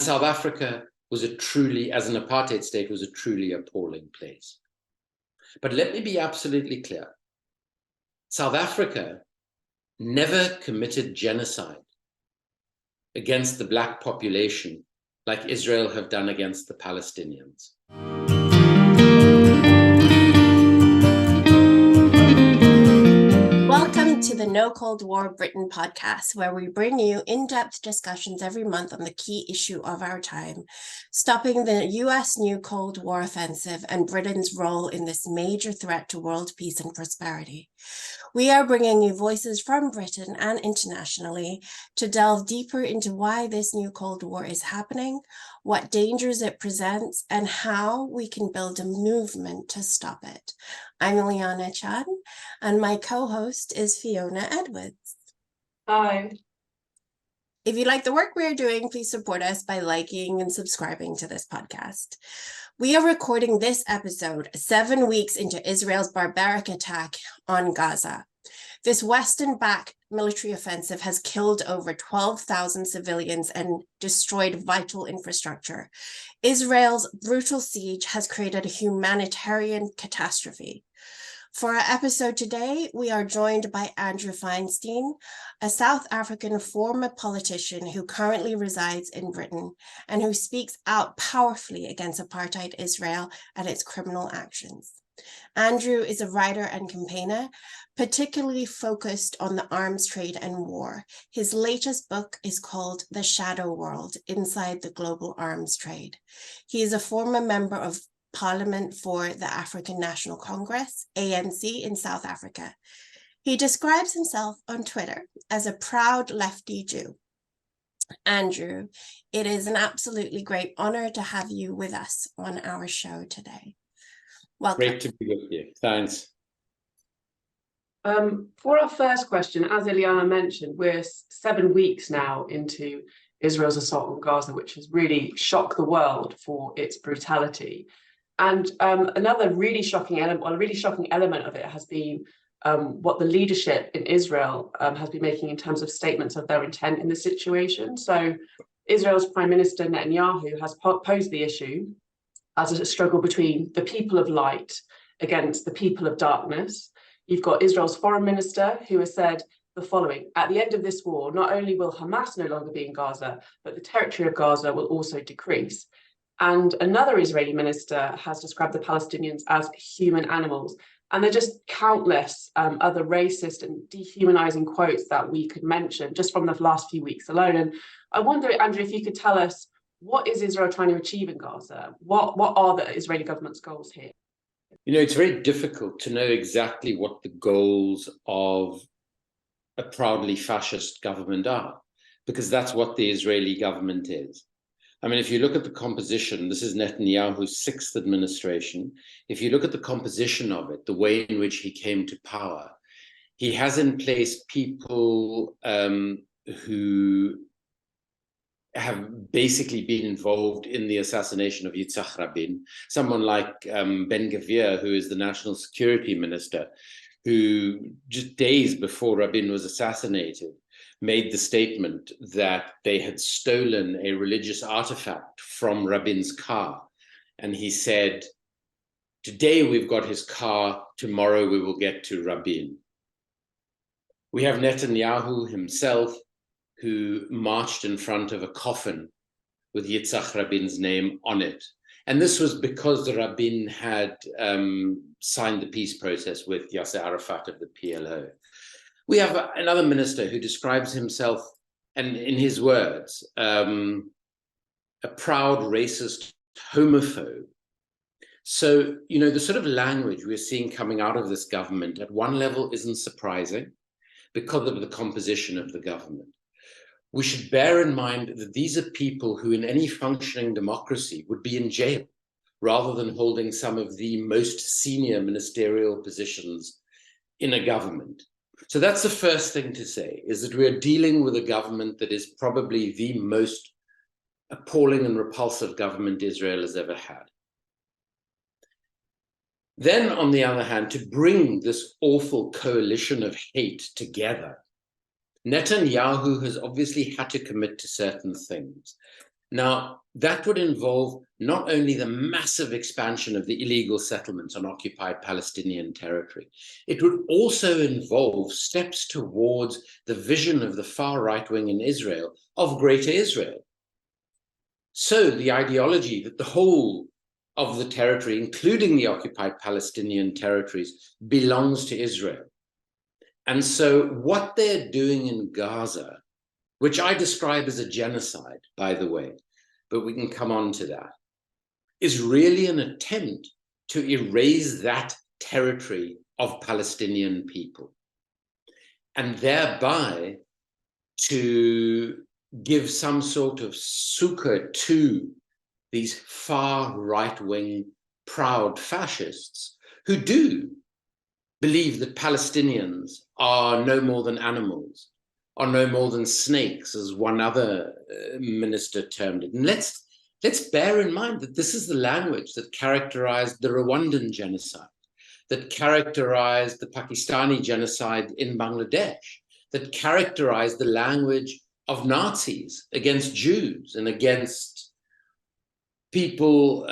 South Africa was as an apartheid state, was a truly appalling place. But let me be absolutely clear. South Africa never committed genocide against the black population like Israel have done against the Palestinians. Welcome to the No Cold War Britain podcast, where we bring you in-depth discussions every month on the key issue of our time, stopping the US new Cold War offensive and Britain's role in this major threat to world peace and prosperity. We are bringing you voices from Britain and internationally to delve deeper into why this new Cold War is happening, what dangers it presents, and how we can build a movement to stop it. I'm Ileana Chan, and my co-host is Fiona Edwards. Hi. If you like the work we're doing, please support us by liking and subscribing to this podcast. We are recording this episode 7 weeks into Israel's barbaric attack on Gaza. This Western-backed military offensive has killed over 12,000 civilians and destroyed vital infrastructure. Israel's brutal siege has created a humanitarian catastrophe. For our episode today, we are joined by Andrew Feinstein, a South African former politician who currently resides in Britain and who speaks out powerfully against apartheid Israel and its criminal actions. Andrew is a writer and campaigner, particularly focused on the arms trade and war. His latest book is called The Shadow World: Inside the Global Arms Trade. He is a former member of Parliament for the African National Congress, ANC, in South Africa. He describes himself on Twitter as a proud leftie Jew. Andrew, it is an absolutely great honor to have you with us on our show today. Welcome. Great to be with you. Thanks. For our first question, as Ileana mentioned, we're 7 weeks now into Israel's assault on Gaza, which has really shocked the world for its brutality. And another really shocking element of it has been what the leadership in Israel has been making in terms of statements of their intent in the situation. So Israel's Prime Minister Netanyahu has posed the issue as a struggle between the people of light against the people of darkness. You've got Israel's foreign minister who has said the following: at the end of this war, not only will Hamas no longer be in Gaza, but the territory of Gaza will also decrease. And another Israeli minister has described the Palestinians as human animals. And there are just countless other racist and dehumanizing quotes that we could mention just from the last few weeks alone. And I wonder, Andrew, if you could tell us, what is Israel trying to achieve in Gaza? What are the Israeli government's goals here? You know, it's very difficult to know exactly what the goals of a proudly fascist government are, because that's what the Israeli government is. I mean, if you look at the composition, this is Netanyahu's 6th administration. If you look at the composition of it, the way in which he came to power, he has in place people who have basically been involved in the assassination of Yitzhak Rabin. Someone like Ben-Gvir, who is the national security minister, who just days before Rabin was assassinated, made the statement that they had stolen a religious artifact from Rabin's car. And he said, today we've got his car, tomorrow we will get to Rabin. We have Netanyahu himself, who marched in front of a coffin with Yitzhak Rabin's name on it. And this was because Rabin had signed the peace process with Yasser Arafat of the PLO. We have another minister who describes himself, and in his words, a proud racist homophobe. So, you know, the sort of language we're seeing coming out of this government at one level isn't surprising because of the composition of the government. We should bear in mind that these are people who in any functioning democracy would be in jail rather than holding some of the most senior ministerial positions in a government. So that's the first thing to say, is that we're dealing with a government that is probably the most appalling and repulsive government Israel has ever had. Then, on the other hand, to bring this awful coalition of hate together, Netanyahu has obviously had to commit to certain things. Now, that would involve not only the massive expansion of the illegal settlements on occupied Palestinian territory, it would also involve steps towards the vision of the far right wing in Israel of Greater Israel. So the ideology that the whole of the territory, including the occupied Palestinian territories, belongs to Israel. And so what they're doing in Gaza, which I describe as a genocide, by the way, but we can come on to that, is really an attempt to erase that territory of Palestinian people, and thereby to give some sort of succor to these far right-wing proud fascists who do believe that Palestinians are no more than animals, are no more than snakes, as one other minister termed it. And let's bear in mind that this is the language that characterized the Rwandan genocide, that characterized the Pakistani genocide in Bangladesh, that characterized the language of Nazis against Jews and against people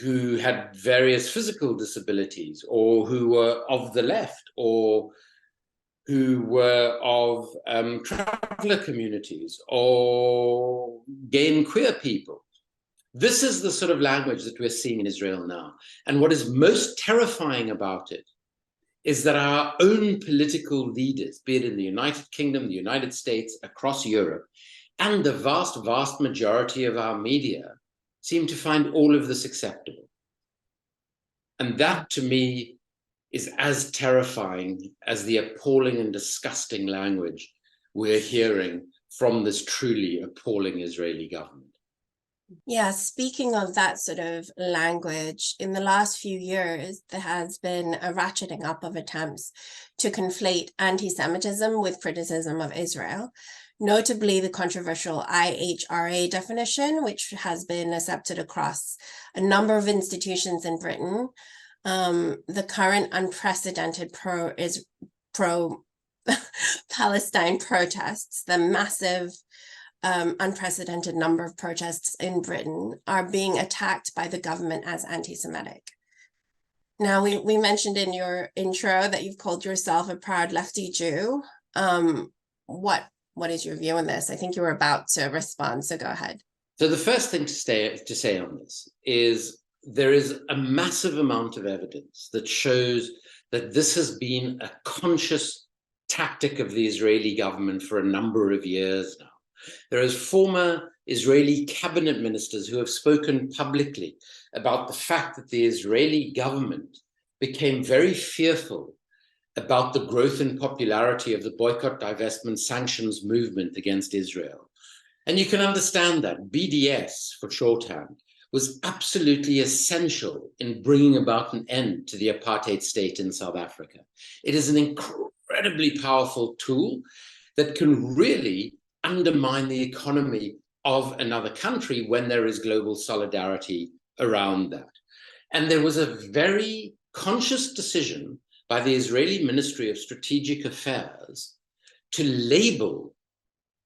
who had various physical disabilities, or who were of the left, or who were of traveler communities, or gay and queer people. This is the sort of language that we're seeing in Israel now. And what is most terrifying about it is that our own political leaders, be it in the United Kingdom, the United States, across Europe, and the vast, vast majority of our media seem to find all of this acceptable. And that, to me, is as terrifying as the appalling and disgusting language we're hearing from this truly appalling Israeli government. Yeah, speaking of that sort of language, in the last few years, there has been a ratcheting up of attempts to conflate anti-Semitism with criticism of Israel, notably the controversial IHRA definition, which has been accepted across a number of institutions in Britain. The current unprecedented pro-Palestine protests, the massive unprecedented number of protests in Britain, are being attacked by the government as anti-Semitic. Now, we mentioned in your intro that you've called yourself a proud lefty Jew. What is your view on this? I think you were about to respond, so go ahead. So the first thing to say on this is there is a massive amount of evidence that shows that this has been a conscious tactic of the Israeli government for a number of years now. There is former Israeli cabinet ministers who have spoken publicly about the fact that the Israeli government became very fearful about the growth in popularity of the boycott, divestment, sanctions movement against Israel. And you can understand that. BDS, for shorthand, was absolutely essential in bringing about an end to the apartheid state in South Africa. It is an incredibly powerful tool that can really undermine the economy of another country when there is global solidarity around that. And there was a very conscious decision by the Israeli Ministry of Strategic Affairs to label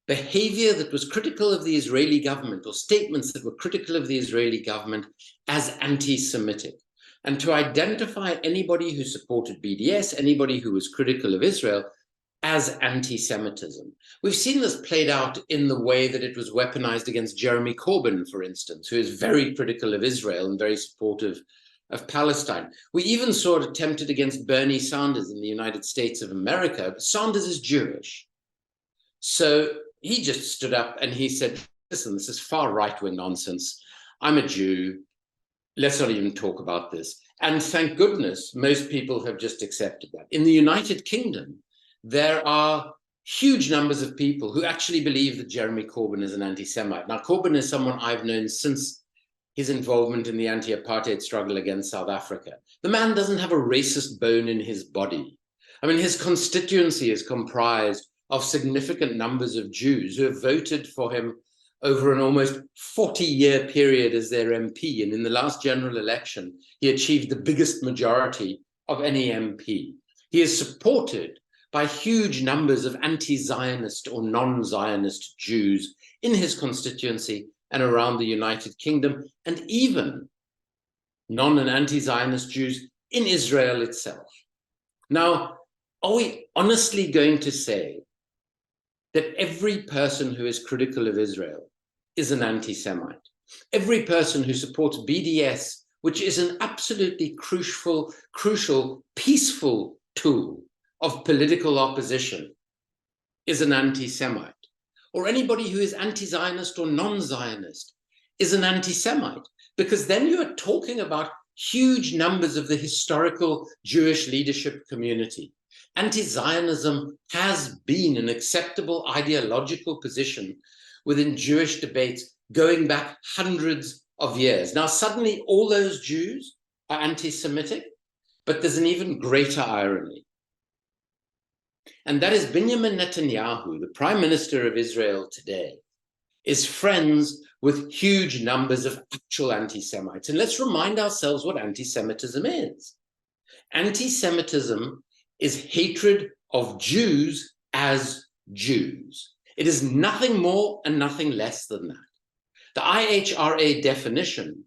behavior that was critical of the Israeli government, or statements that were critical of the Israeli government, as anti-Semitic, and to identify anybody who supported BDS, anybody who was critical of Israel, as anti-Semitism. We've seen this played out in the way that it was weaponized against Jeremy Corbyn, for instance, who is very critical of Israel and very supportive of Palestine. We even saw it attempted against Bernie Sanders in the United States of America. Sanders is Jewish. So he just stood up and he said, listen, this is far right-wing nonsense. I'm a Jew. Let's not even talk about this. And thank goodness, most people have just accepted that. In the United Kingdom, there are huge numbers of people who actually believe that Jeremy Corbyn is an anti-Semite. Now, Corbyn is someone I've known since his involvement in the anti-apartheid struggle against South Africa. The man doesn't have a racist bone in his body. I mean, his constituency is comprised of significant numbers of Jews who have voted for him over an almost 40-year period as their MP. And in the last general election, he achieved the biggest majority of any MP. He is supported by huge numbers of anti-Zionist or non-Zionist Jews in his constituency and around the United Kingdom, and even non- and anti-Zionist Jews in Israel itself. Now, are we honestly going to say that every person who is critical of Israel is an anti-Semite? Every person who supports BDS, which is an absolutely crucial, peaceful tool of political opposition, is an anti-Semite? Or anybody who is anti-Zionist or non-Zionist is an anti-Semite? Because then you are talking about huge numbers of the historical Jewish leadership community. Anti-Zionism has been an acceptable ideological position within Jewish debates going back hundreds of years. Now, suddenly all those Jews are anti-Semitic, but there's an even greater irony. And that is Benjamin Netanyahu, the Prime Minister of Israel today, is friends with huge numbers of actual anti-Semites. And let's remind ourselves what anti-Semitism is. Anti-Semitism is hatred of Jews as Jews. It is nothing more and nothing less than that. The IHRA definition,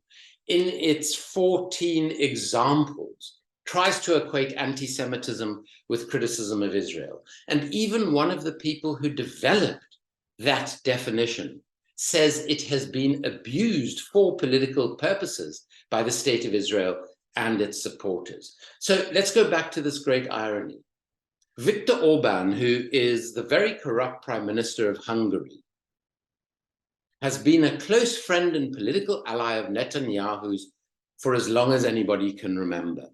in its 14 examples, tries to equate anti-Semitism with criticism of Israel. And even one of the people who developed that definition says it has been abused for political purposes by the state of Israel and its supporters. So let's go back to this great irony. Viktor Orban, who is the very corrupt Prime Minister of Hungary, has been a close friend and political ally of Netanyahu's for as long as anybody can remember.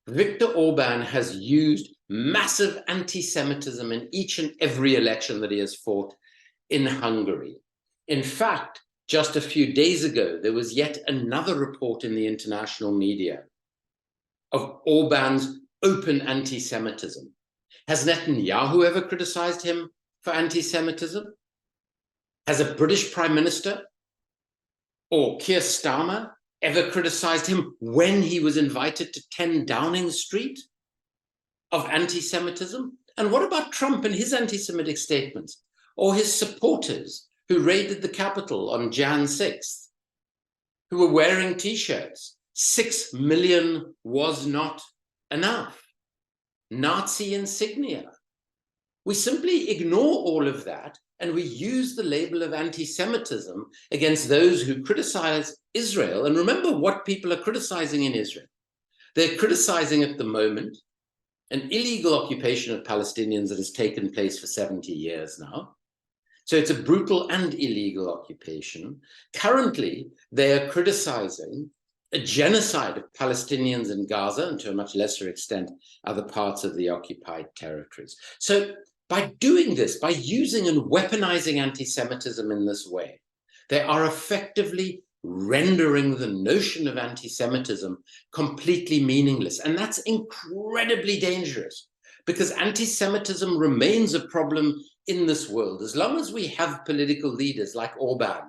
Viktor Orban has used massive anti-Semitism in each and every election that he has fought in Hungary. In fact, just a few days ago, there was yet another report in the international media of Orban's open anti-Semitism. Has Netanyahu ever criticized him for anti-Semitism? Has a British Prime Minister or Keir Starmer ever criticized him when he was invited to 10 Downing Street of anti-Semitism? And what about Trump and his anti-Semitic statements, or his supporters who raided the Capitol on Jan 6th, who were wearing T-shirts? 6 million was not enough. Nazi insignia. We simply ignore all of that, and we use the label of anti-Semitism against those who criticize Israel. And remember what people are criticizing in Israel. They're criticizing at the moment an illegal occupation of Palestinians that has taken place for 70 years now. So it's a brutal and illegal occupation. Currently, they are criticizing a genocide of Palestinians in Gaza, and to a much lesser extent, other parts of the occupied territories. So by doing this, by using and weaponizing anti-Semitism in this way, they are effectively rendering the notion of anti-Semitism completely meaningless. And that's incredibly dangerous, because anti-Semitism remains a problem in this world. As long as we have political leaders like Orban,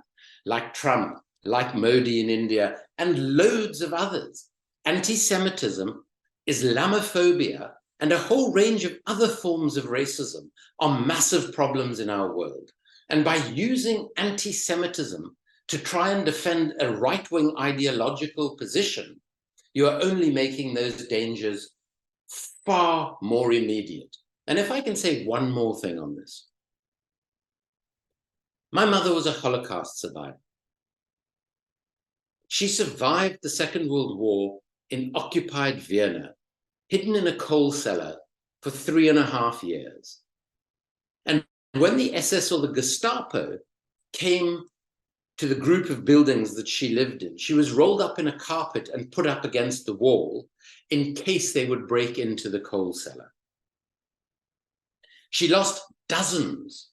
like Trump, like Modi in India, and loads of others, anti-Semitism, Islamophobia, and a whole range of other forms of racism are massive problems in our world. And by using anti-Semitism to try and defend a right-wing ideological position, you are only making those dangers far more immediate. And if I can say one more thing on this. My mother was a Holocaust survivor. She survived the Second World War in occupied Vienna, hidden in a coal cellar for 3.5 years. And when the SS or the Gestapo came to the group of buildings that she lived in, she was rolled up in a carpet and put up against the wall in case they would break into the coal cellar. She lost dozens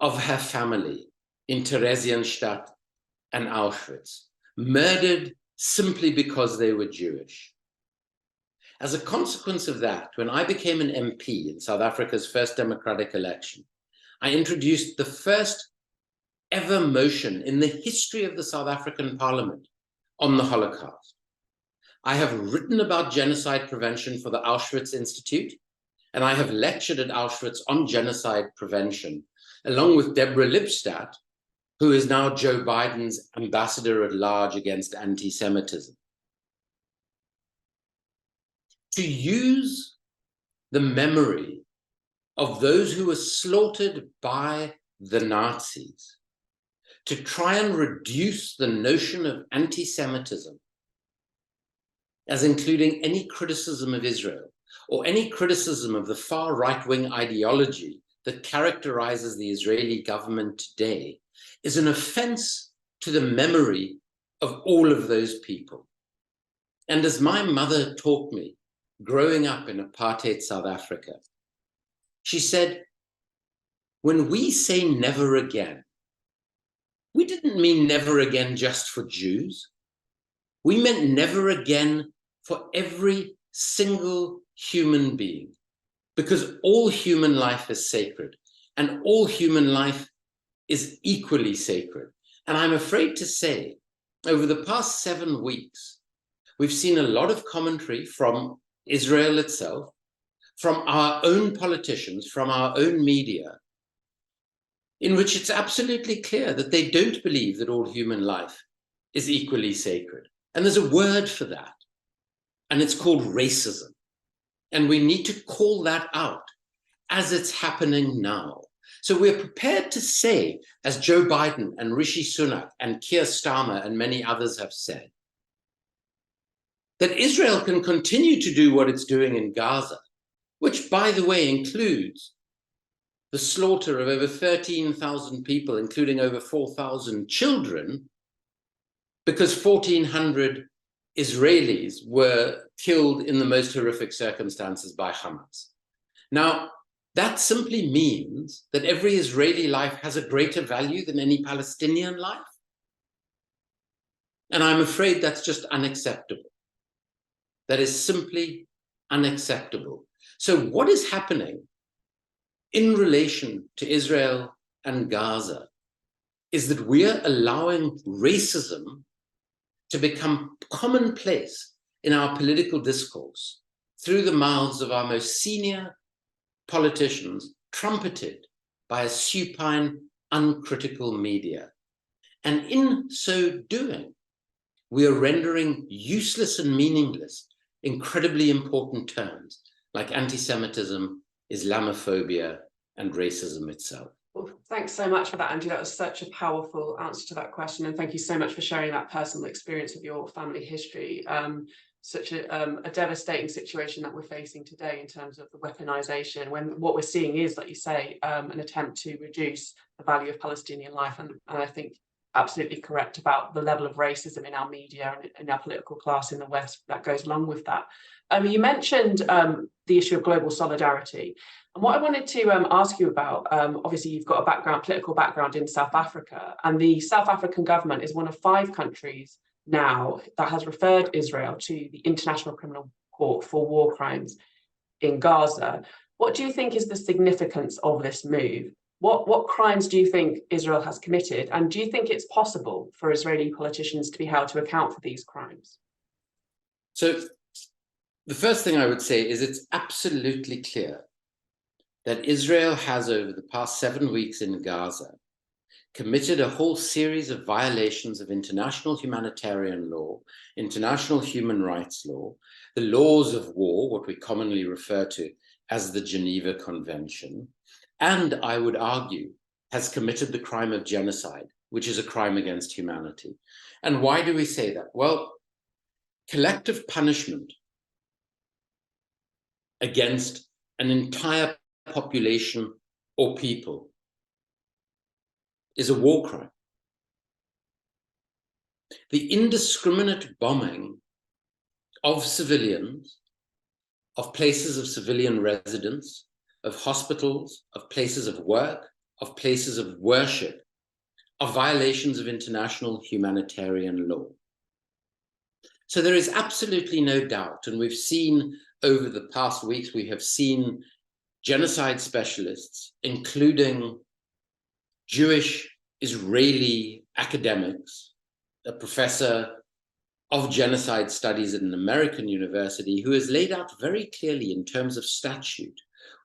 of her family in Theresienstadt and Auschwitz, murdered simply because they were Jewish. As a consequence of that, when I became an MP in South Africa's first democratic election, I introduced the first ever motion in the history of the South African Parliament on the Holocaust. I have written about genocide prevention for the Auschwitz Institute, And I have lectured at Auschwitz on genocide prevention, along with Deborah Lipstadt, who is now Joe Biden's ambassador at large against anti-Semitism. To use the memory of those who were slaughtered by the Nazis to try and reduce the notion of anti-Semitism as including any criticism of Israel or any criticism of the far right-wing ideology that characterizes the Israeli government today is an offense to the memory of all of those people. And as my mother taught me, growing up in apartheid South Africa, she said, when we say never again, we didn't mean never again just for Jews. We meant never again for every single human being, because all human life is sacred and all human life is equally sacred. And I'm afraid to say, over the past 7 weeks, we've seen a lot of commentary from Israel itself, from our own politicians, from our own media, in which it's absolutely clear that they don't believe that all human life is equally sacred. And there's a word for that, and it's called racism. And we need to call that out as it's happening now. So we're prepared to say, as Joe Biden and Rishi Sunak and Keir Starmer and many others have said, that Israel can continue to do what it's doing in Gaza, which, by the way, includes the slaughter of over 13,000 people, including over 4,000 children, because 1,400 Israelis were killed in the most horrific circumstances by Hamas. Now, that simply means that every Israeli life has a greater value than any Palestinian life. And I'm afraid that's just unacceptable. That is simply unacceptable. So what is happening in relation to Israel and Gaza is that we are allowing racism to become commonplace in our political discourse through the mouths of our most senior politicians, trumpeted by a supine, uncritical media. And in so doing, we are rendering useless and meaningless incredibly important terms like anti-Semitism, Islamophobia, and racism itself. Well, thanks so much for that, Andrew. That was such a powerful answer to that question. And thank you so much for sharing that personal experience of your family history. Such a devastating situation that we're facing today in terms of the weaponization, when what we're seeing is, like you say, an attempt to reduce the value of Palestinian life. And I think absolutely correct about the level of racism in our media and in our political class in the West that goes along with that. You mentioned the issue of global solidarity. And what I wanted to ask you about, obviously you've got a political background in South Africa, and the South African government is one of 5 countries now that has referred Israel to the International Criminal Court for war crimes in Gaza. What do you think is the significance of this move? What crimes do you think Israel has committed? And do you think it's possible for Israeli politicians to be held to account for these crimes? So the first thing I would say is it's absolutely clear that Israel has, over the past 7 weeks in Gaza, committed a whole series of violations of international humanitarian law, international human rights law, the laws of war, what we commonly refer to as the Geneva Convention, and I would argue has committed the crime of genocide, which is a crime against humanity. And why do we say that? Well, collective punishment against an entire population or people is a war crime. The indiscriminate bombing of civilians, of places of civilian residence, of hospitals, of places of work, of places of worship, are violations of international humanitarian law. So there is absolutely no doubt, and we've seen over the past weeks, we have seen genocide specialists, including Jewish Israeli academics, a professor of genocide studies at an American university, who has laid out very clearly in terms of statute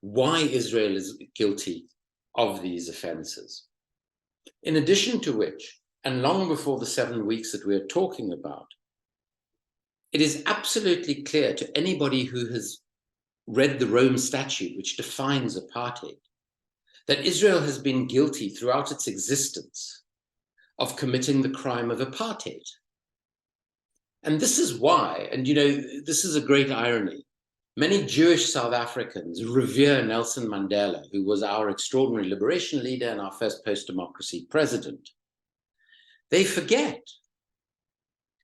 why Israel is guilty of these offenses. In addition to which, and long before the 7 weeks that we're talking about, it is absolutely clear to anybody who has read the Rome Statute, which defines apartheid, that Israel has been guilty throughout its existence of committing the crime of apartheid. And this is why, and this is a great irony, many Jewish South Africans revere Nelson Mandela, who was our extraordinary liberation leader and our first post-democracy president. They forget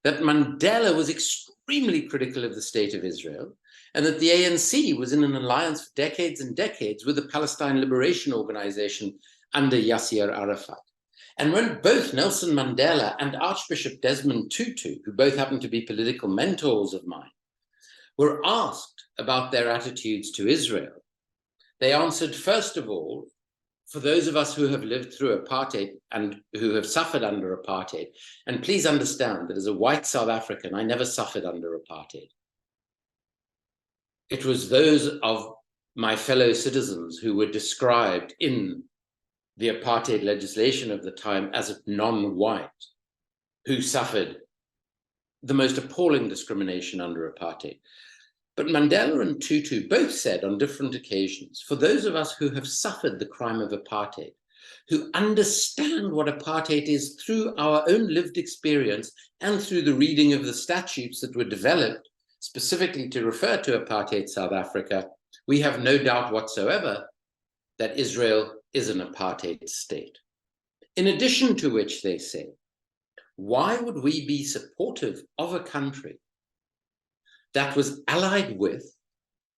that Mandela was extremely critical of the state of Israel, and that the ANC was in an alliance for decades and decades with the Palestine Liberation Organization under Yasser Arafat. And when both Nelson Mandela and Archbishop Desmond Tutu, who both happen to be political mentors of mine, were asked about their attitudes to Israel, they answered, first of all, for those of us who have lived through apartheid and who have suffered under apartheid, and please understand that as a white South African, I never suffered under apartheid. It was those of my fellow citizens who were described in the apartheid legislation of the time as non-white who suffered the most appalling discrimination under apartheid. But Mandela and Tutu both said on different occasions, for those of us who have suffered the crime of apartheid, who understand what apartheid is through our own lived experience and through the reading of the statutes that were developed specifically to refer to apartheid South Africa, we have no doubt whatsoever that Israel is an apartheid state. In addition to which, they say, why would we be supportive of a country that was allied with,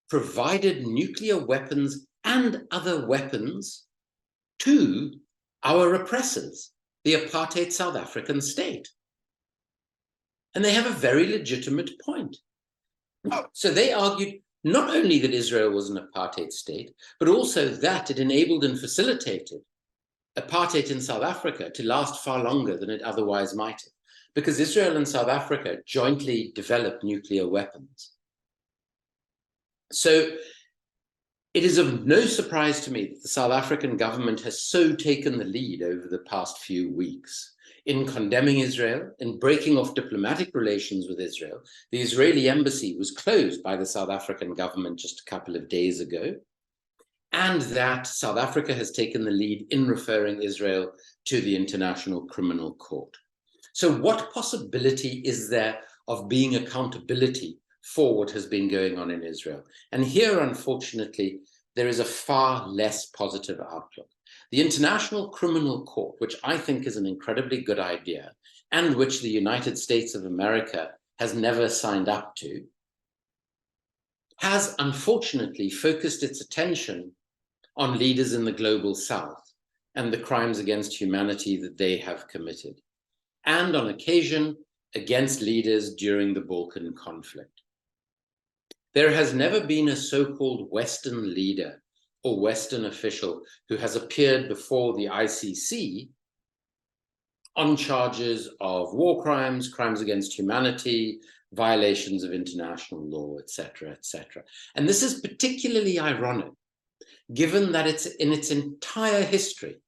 provided nuclear weapons and other weapons to our oppressors, the apartheid South African state? And they have a very legitimate point. So they argued not only that Israel was an apartheid state, but also that it enabled and facilitated apartheid in South Africa to last far longer than it otherwise might have, because Israel and South Africa jointly developed nuclear weapons. So it is of no surprise to me that the South African government has so taken the lead over the past few weeks in condemning Israel, in breaking off diplomatic relations with Israel. The Israeli embassy was closed by the South African government just a couple of days ago, and that South Africa has taken the lead in referring Israel to the International Criminal Court. So what possibility is there of being accountability for what has been going on in Israel? And here, unfortunately, there is a far less positive outlook. The International Criminal Court, which I think is an incredibly good idea, and which the United States of America has never signed up to, has unfortunately focused its attention on leaders in the global South and the crimes against humanity that they have committed, and on occasion against leaders during the Balkan conflict. There has never been a so-called Western leader or Western official who has appeared before the ICC on charges of war crimes, crimes against humanity, violations of international law, etc., etc. And this is particularly ironic, given that it's in its entire history,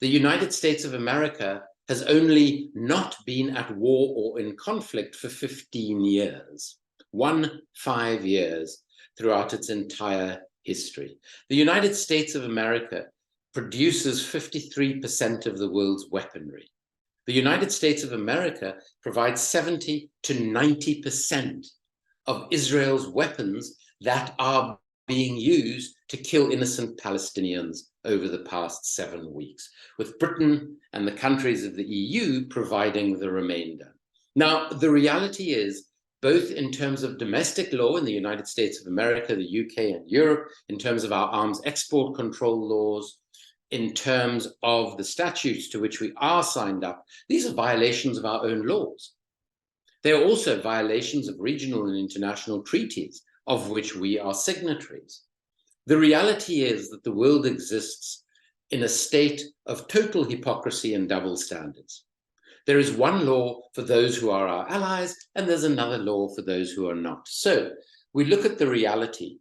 the United States of America has only not been at war or in conflict for 15 years, 15 years throughout its entire history. The United States of America produces 53% of the world's weaponry. The United States of America provides 70 to 90% of Israel's weapons that are being used to kill innocent Palestinians over the past 7 weeks, with Britain and the countries of the EU providing the remainder. Now, the reality is, both in terms of domestic law in the United States of America, the UK, and Europe, in terms of our arms export control laws, in terms of the statutes to which we are signed up, these are violations of our own laws. They are also violations of regional and international treaties of which we are signatories. The reality is that the world exists in a state of total hypocrisy and double standards. There is one law for those who are our allies, and there's another law for those who are not. So we look at the reality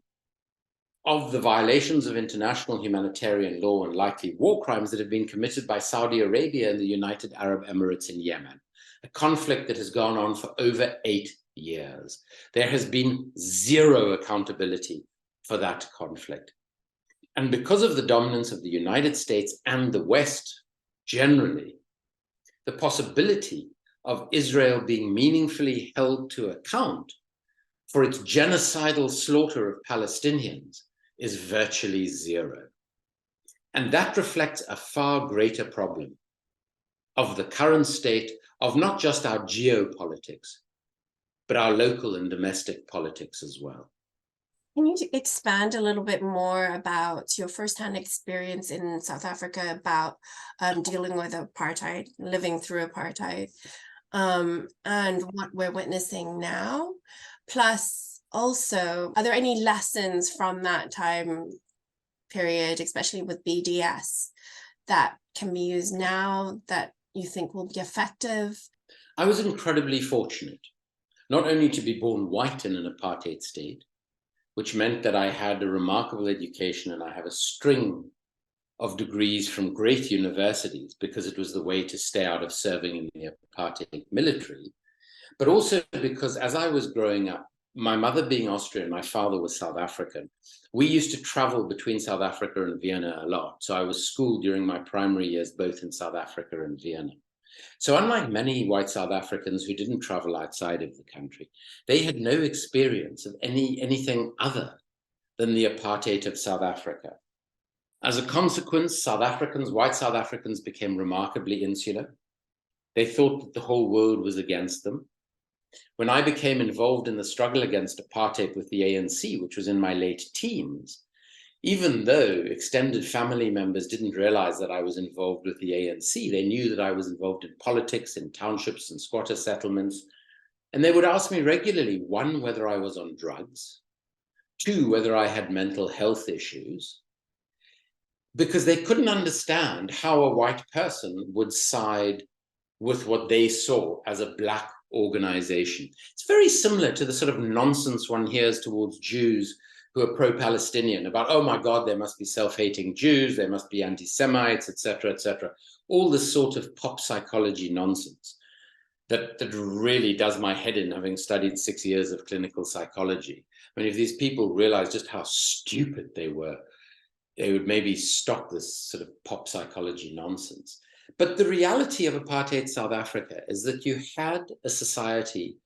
of the violations of international humanitarian law and likely war crimes that have been committed by Saudi Arabia and the United Arab Emirates in Yemen, a conflict that has gone on for over 8 years. There has been zero accountability for that conflict. And because of the dominance of the United States and the West generally, the possibility of Israel being meaningfully held to account for its genocidal slaughter of Palestinians is virtually zero. And that reflects a far greater problem of the current state of not just our geopolitics, but our local and domestic politics as well. Can you expand a little bit more about your firsthand experience in South Africa about dealing with apartheid, living through apartheid, and what we're witnessing now? Plus, also, are there any lessons from that time period, especially with BDS, that can be used now that you think will be effective? I was incredibly fortunate, not only to be born white in an apartheid state, which meant that I had a remarkable education and I have a string of degrees from great universities because it was the way to stay out of serving in the apartheid military, but also because as I was growing up, my mother being Austrian, my father was South African, we used to travel between South Africa and Vienna a lot. So I was schooled during my primary years, both in South Africa and Vienna. So unlike many white South Africans who didn't travel outside of the country, they had no experience of anything other than the apartheid of South Africa. As a consequence, white South Africans became remarkably insular. They thought that the whole world was against them. When I became involved in the struggle against apartheid with the ANC, which was in my late teens, even though extended family members didn't realize that I was involved with the ANC, they knew that I was involved in politics, in townships and squatter settlements. And they would ask me regularly, one, whether I was on drugs, two, whether I had mental health issues, because they couldn't understand how a white person would side with what they saw as a black organization. It's very similar to the sort of nonsense one hears towards Jews who are pro-Palestinian about, oh my God, there must be self-hating Jews, there must be anti-Semites, etc., etc. All this sort of pop psychology nonsense that really does my head in, having studied 6 years of clinical psychology. I mean, if these people realized just how stupid they were, they would maybe stop this sort of pop psychology nonsense. But the reality of apartheid South Africa is that you had a society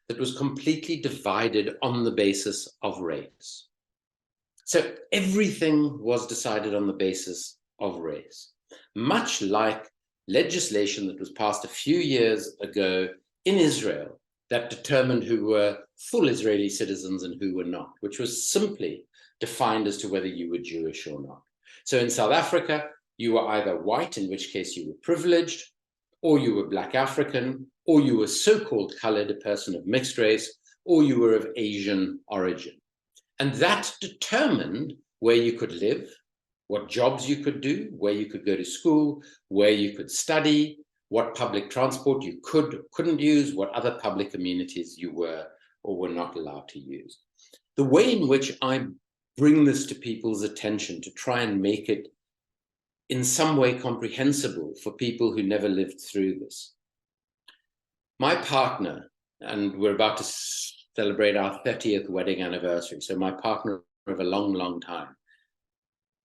that was completely divided on the basis of race. So everything was decided on the basis of race, much like legislation that was passed a few years ago in Israel that determined who were full Israeli citizens and who were not, which was simply defined as to whether you were Jewish or not. So in South Africa, you were either white, in which case you were privileged, or you were Black African, or you were so-called colored, a person of mixed race, or you were of Asian origin. And that determined where you could live, what jobs you could do, where you could go to school, where you could study, what public transport you could or couldn't use, what other public amenities you were or were not allowed to use. The way in which I bring this to people's attention to try and make it in some way comprehensible for people who never lived through this. My partner, and we're about to celebrate our 30th wedding anniversary, so my partner of a long, long time,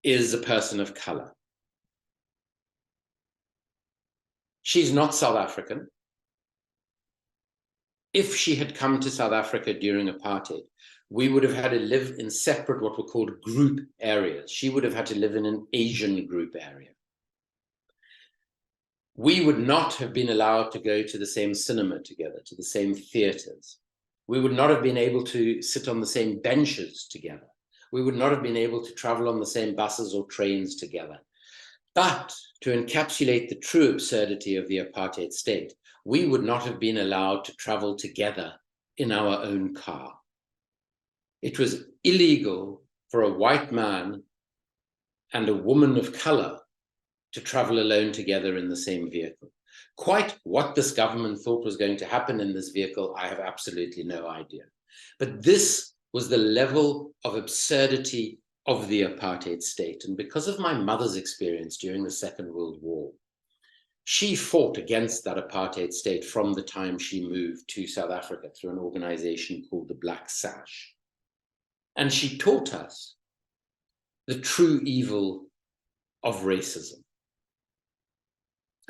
is a person of color. She's not South African. If she had come to South Africa during apartheid, we would have had to live in separate, what were called group areas. She would have had to live in an Asian group area. We would not have been allowed to go to the same cinema together, to the same theaters. We would not have been able to sit on the same benches together. We would not have been able to travel on the same buses or trains together. But to encapsulate the true absurdity of the apartheid state, we would not have been allowed to travel together in our own car. It was illegal for a white man and a woman of color to travel alone together in the same vehicle. Quite what this government thought was going to happen in this vehicle, I have absolutely no idea. But this was the level of absurdity of the apartheid state. And because of my mother's experience during the Second World War, she fought against that apartheid state from the time she moved to South Africa through an organization called the Black Sash. And she taught us the true evil of racism.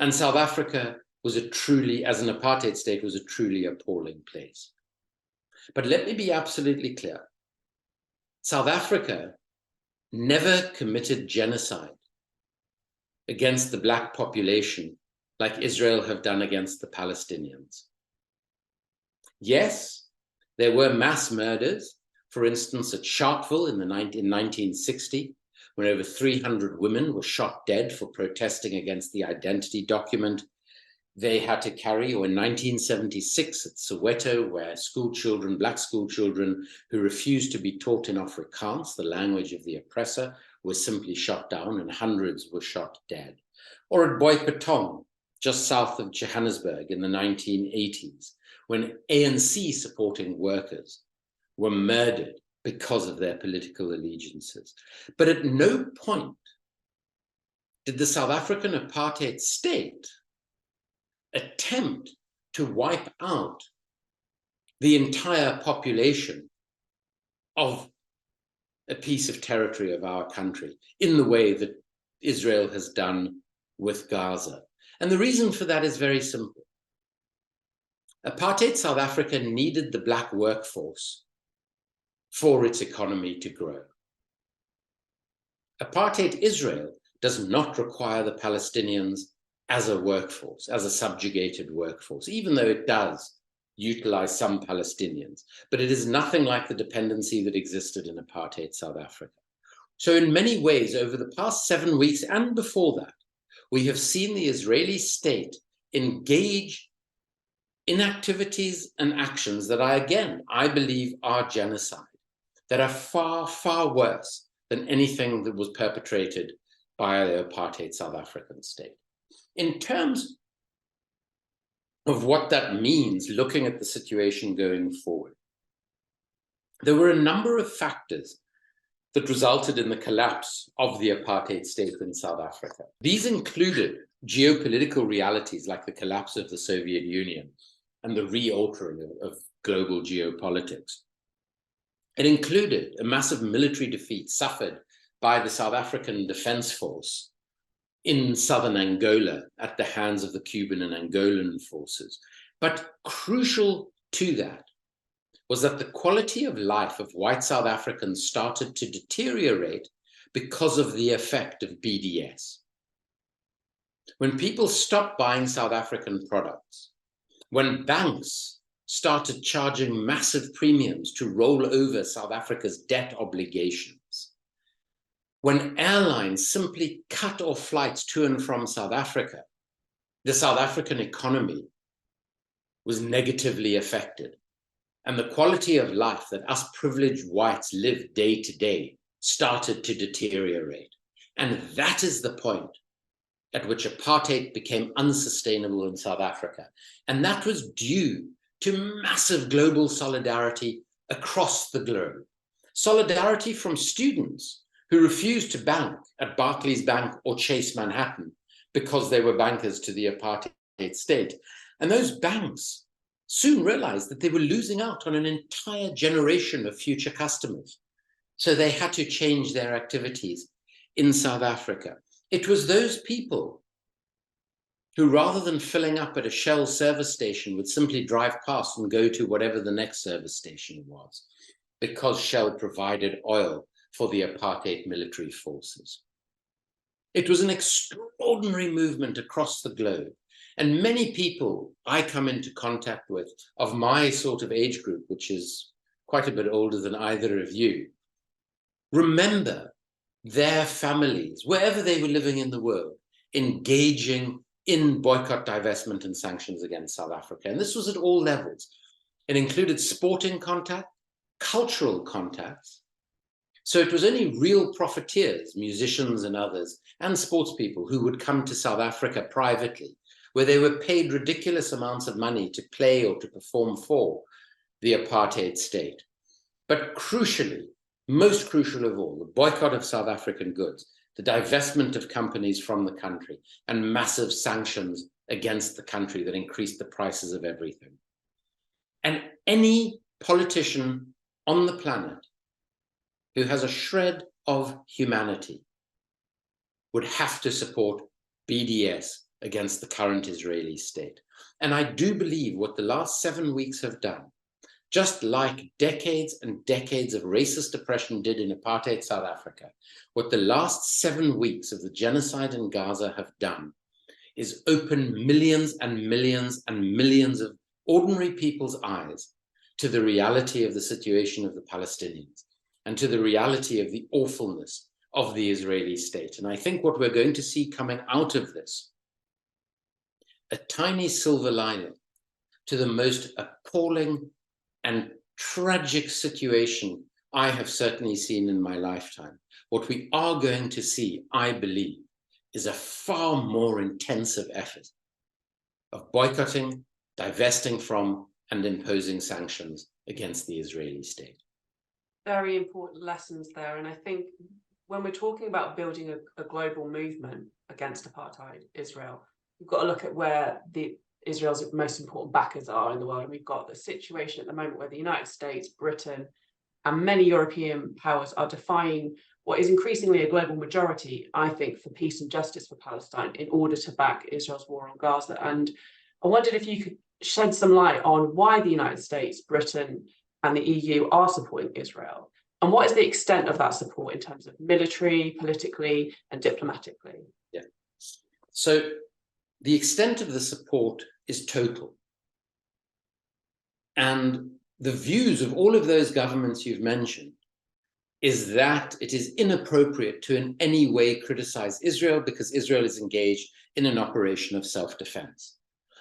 And South Africa was a truly, as an apartheid state, was a truly appalling place. But let me be absolutely clear. South Africa never committed genocide against the Black population like Israel have done against the Palestinians. Yes, there were mass murders, for instance, at Sharpeville in 1960, when over 300 women were shot dead for protesting against the identity document they had to carry, or in 1976 at Soweto, where Black school children who refused to be taught in Afrikaans, the language of the oppressor, were simply shot down and hundreds were shot dead. Or at Boipatong, just south of Johannesburg in the 1980s, when ANC supporting workers were murdered because of their political allegiances. But at no point did the South African apartheid state attempt to wipe out the entire population of a piece of territory of our country in the way that Israel has done with Gaza. And the reason for that is very simple. Apartheid South Africa needed the Black workforce for its economy to grow. Apartheid Israel does not require the Palestinians as a workforce, as a subjugated workforce, even though it does utilize some Palestinians. But it is nothing like the dependency that existed in apartheid South Africa. So in many ways, over the past 7 weeks and before that, we have seen the Israeli state engage in activities and actions that I believe are genocide, that are far, far worse than anything that was perpetrated by the apartheid South African state. In terms of what that means, looking at the situation going forward, there were a number of factors that resulted in the collapse of the apartheid state in South Africa. These included geopolitical realities like the collapse of the Soviet Union and the re-altering of global geopolitics. It included a massive military defeat suffered by the South African Defense Force in southern Angola at the hands of the Cuban and Angolan forces. But crucial to that was that the quality of life of white South Africans started to deteriorate because of the effect of BDS. When people stopped buying South African products, when banks started charging massive premiums to roll over South Africa's debt obligations, when airlines simply cut off flights to and from South Africa, the South African economy was negatively affected. And the quality of life that us privileged whites live day to day started to deteriorate. And that is the point at which apartheid became unsustainable in South Africa. And that was due to massive global solidarity across the globe. Solidarity from students who refused to bank at Barclays Bank or Chase Manhattan because they were bankers to the apartheid state. And those banks soon realized that they were losing out on an entire generation of future customers. So they had to change their activities in South Africa. It was those people who, rather than filling up at a Shell service station, would simply drive past and go to whatever the next service station was, because Shell provided oil for the apartheid military forces. It was an extraordinary movement across the globe. And many people I come into contact with of my sort of age group, which is quite a bit older than either of you, remember their families, wherever they were living in the world, engaging in boycott, divestment, and sanctions against South Africa. And this was at all levels. It included sporting contact, cultural contacts. So it was only real profiteers, musicians and others, and sports people who would come to South Africa privately, where they were paid ridiculous amounts of money to play or to perform for the apartheid state. But crucially, most crucial of all, the boycott of South African goods, the divestment of companies from the country, and massive sanctions against the country that increased the prices of everything. And any politician on the planet who has a shred of humanity would have to support BDS against the current Israeli state. And I do believe what the last 7 weeks have done, just like decades and decades of racist oppression did in apartheid South Africa, what the last 7 weeks of the genocide in Gaza have done is open millions and millions and millions of ordinary people's eyes to the reality of the situation of the Palestinians and to the reality of the awfulness of the Israeli state. And I think what we're going to see coming out of this, a tiny silver lining to the most appalling and tragic situation I have certainly seen in my lifetime. What we are going to see, I believe, is a far more intensive effort of boycotting, divesting from, and imposing sanctions against the Israeli state. Very important lessons there. And I think when we're talking about building a global movement against apartheid Israel, we've got to look at where Israel's most important backers are in the world. And we've got the situation at the moment where the United States, Britain, and many European powers are defying what is increasingly a global majority, I think, for peace and justice for Palestine in order to back Israel's war on Gaza. And I wondered if you could shed some light on why the United States, Britain, and the EU are supporting Israel, and what is the extent of that support in terms of military, politically, and diplomatically? Yeah. So the extent of the support is total. And the views of all of those governments you've mentioned is that it is inappropriate to in any way criticize Israel because Israel is engaged in an operation of self-defense.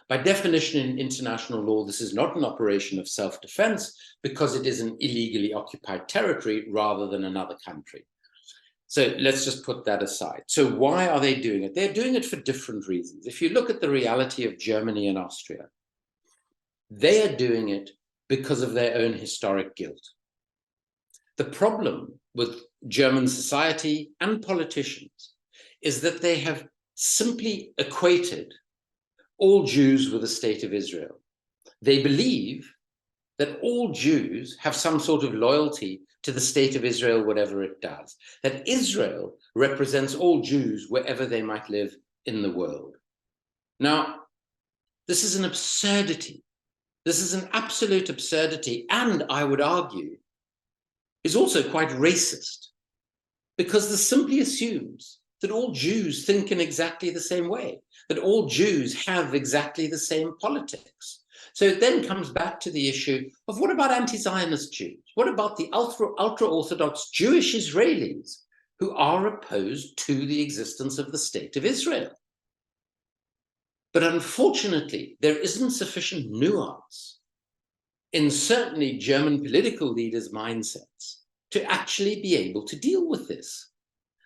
By definition in international law, this is not an operation of self-defense because it is an illegally occupied territory rather than another country. So let's just put that aside. So why are they doing it? They're doing it for different reasons. If you look at the reality of Germany and Austria, they are doing it because of their own historic guilt. The problem with German society and politicians is that they have simply equated all Jews with the state of Israel. They believe that all Jews have some sort of loyalty to the state of Israel, whatever it does, that Israel represents all Jews wherever they might live in the world. Now, this is an absurdity. This is an absolute absurdity, and I would argue is also quite racist, because this simply assumes that all Jews think in exactly the same way, that all Jews have exactly the same politics. So it then comes back to the issue of what about anti-Zionist Jews? What about the ultra-Orthodox Jewish Israelis who are opposed to the existence of the state of Israel? But unfortunately, there isn't sufficient nuance in certainly German political leaders' mindsets to actually be able to deal with this.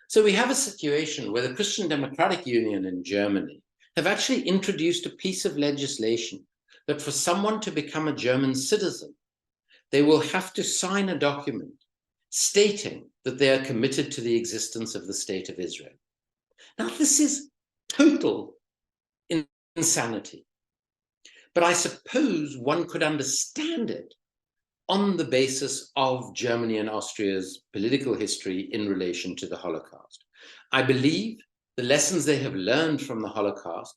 So we have a situation where the Christian Democratic Union in Germany have actually introduced a piece of legislation that for someone to become a German citizen, they will have to sign a document stating that they are committed to the existence of the state of Israel. Now, this is total insanity. But I suppose one could understand it on the basis of Germany and Austria's political history in relation to the Holocaust. I believe the lessons they have learned from the Holocaust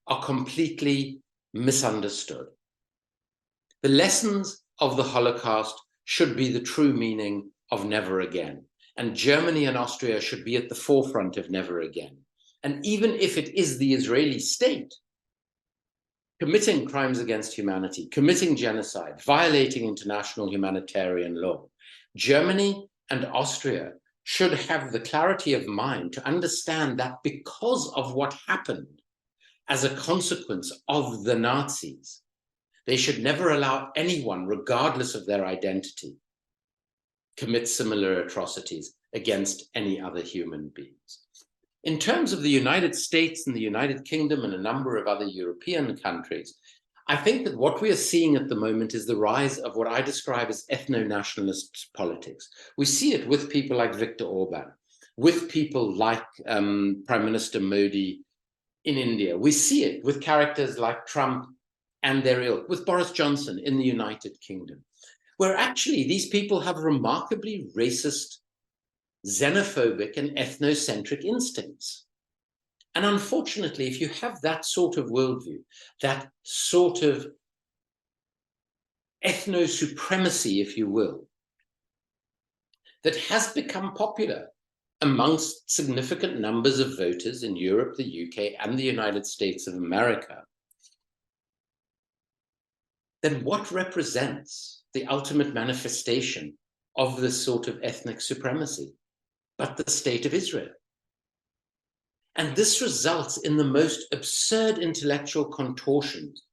are completely misunderstood. The lessons of the Holocaust should be the true meaning of never again. And Germany and Austria should be at the forefront of never again. And even if it is the Israeli state committing crimes against humanity, committing genocide, violating international humanitarian law, Germany and Austria should have the clarity of mind to understand that because of what happened as a consequence of the Nazis, they should never allow anyone, regardless of their identity, commit similar atrocities against any other human beings. In terms of the United States and the United Kingdom and a number of other European countries, I think that what we are seeing at the moment is the rise of what I describe as ethno-nationalist politics. We see it with people like Viktor Orban, with people like Prime Minister Modi in India. We see it with characters like Trump and their ilk, with Boris Johnson in the United Kingdom, where actually these people have remarkably racist, xenophobic, and ethnocentric instincts. And unfortunately, if you have that sort of worldview, that sort of ethno-supremacy, if you will, that has become popular amongst significant numbers of voters in Europe, the UK, and the United States of America, then what represents the ultimate manifestation of this sort of ethnic supremacy but the state of Israel? And this results in the most absurd intellectual contortions,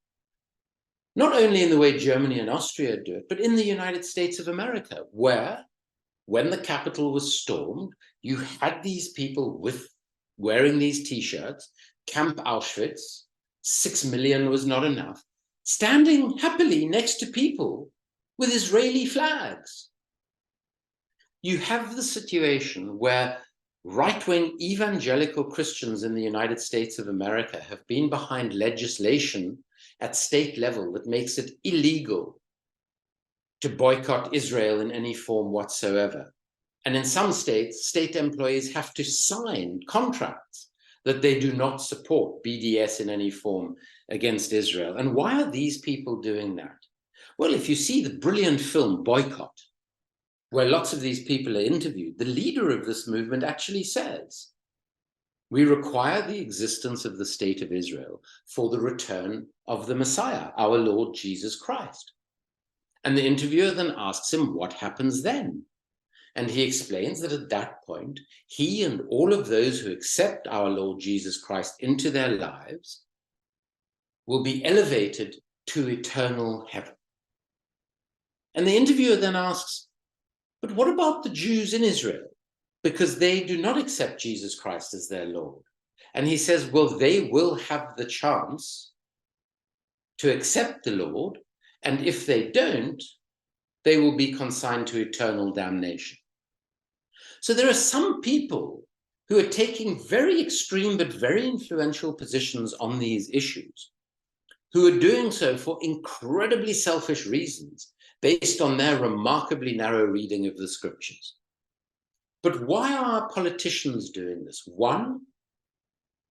not only in the way Germany and Austria do it, but in the United States of America, where, when the Capitol was stormed, you had these people wearing these T-shirts, Camp Auschwitz, 6 million was not enough, standing happily next to people with Israeli flags. You have the situation where right-wing evangelical Christians in the United States of America have been behind legislation at state level that makes it illegal to boycott Israel in any form whatsoever. And in some states, state employees have to sign contracts that they do not support BDS in any form against Israel. And why are these people doing that? Well, if you see the brilliant film Boycott, where lots of these people are interviewed, the leader of this movement actually says, we require the existence of the state of Israel for the return of the Messiah, our Lord Jesus Christ. And the interviewer then asks him, what happens then? And he explains that at that point, he and all of those who accept our Lord Jesus Christ into their lives will be elevated to eternal heaven. And the interviewer then asks, but what about the Jews in Israel? Because they do not accept Jesus Christ as their Lord. And he says, well, they will have the chance to accept the Lord. And if they don't, they will be consigned to eternal damnation. So there are some people who are taking very extreme but very influential positions on these issues, who are doing so for incredibly selfish reasons based on their remarkably narrow reading of the scriptures. But why are politicians doing this? One,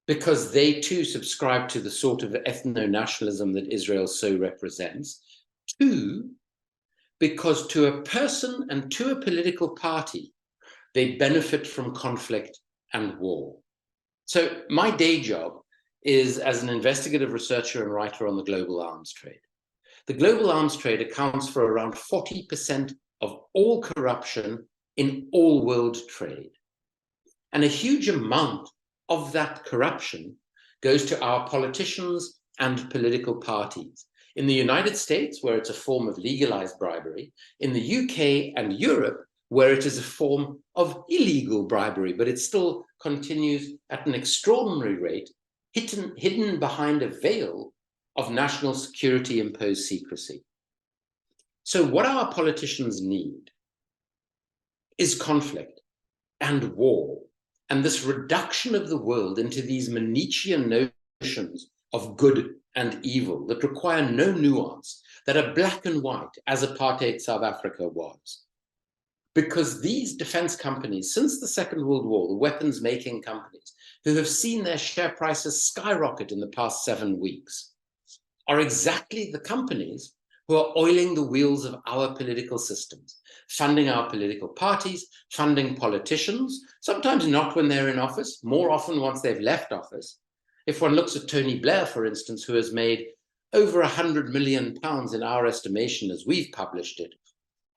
because they too subscribe to the sort of ethno-nationalism that Israel so represents. Two, because to a person and to a political party, they benefit from conflict and war. So my day job is as an investigative researcher and writer on the global arms trade. The global arms trade accounts for around 40% of all corruption in all world trade. And a huge amount of that corruption goes to our politicians and political parties. In the United States, where it's a form of legalized bribery, in the UK and Europe, where it is a form of illegal bribery, but it still continues at an extraordinary rate, hidden behind a veil of national security imposed secrecy. So what our politicians need is conflict and war, and this reduction of the world into these Manichean notions of good and evil that require no nuance, that are black and white, as apartheid South Africa was. Because these defense companies, since the Second World War, the weapons-making companies, who have seen their share prices skyrocket in the past 7 weeks, are exactly the companies who are oiling the wheels of our political systems, funding our political parties, funding politicians, sometimes not when they're in office, more often once they've left office. If one looks at Tony Blair, for instance, who has made over £100 million in our estimation, as we've published it,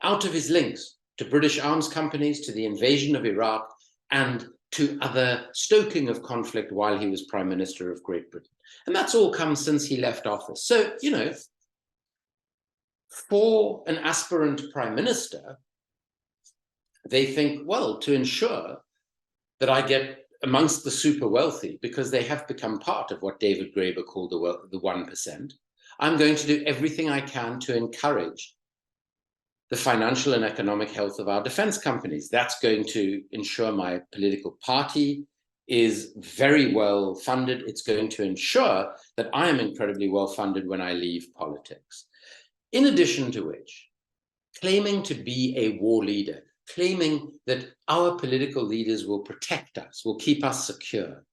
out of his links to British arms companies, to the invasion of Iraq, and to other stoking of conflict while he was Prime Minister of Great Britain. And that's all come since he left office. So, you know, for an aspirant Prime Minister, they think, well, to ensure that I get amongst the super wealthy, because they have become part of what David Graeber called the 1%, I'm going to do everything I can to encourage the financial and economic health of our defense companies. That's going to ensure my political party is very well funded. It's going to ensure that I am incredibly well funded when I leave politics. In addition to which, claiming to be a war leader, claiming that our political leaders will protect us, will keep us secure,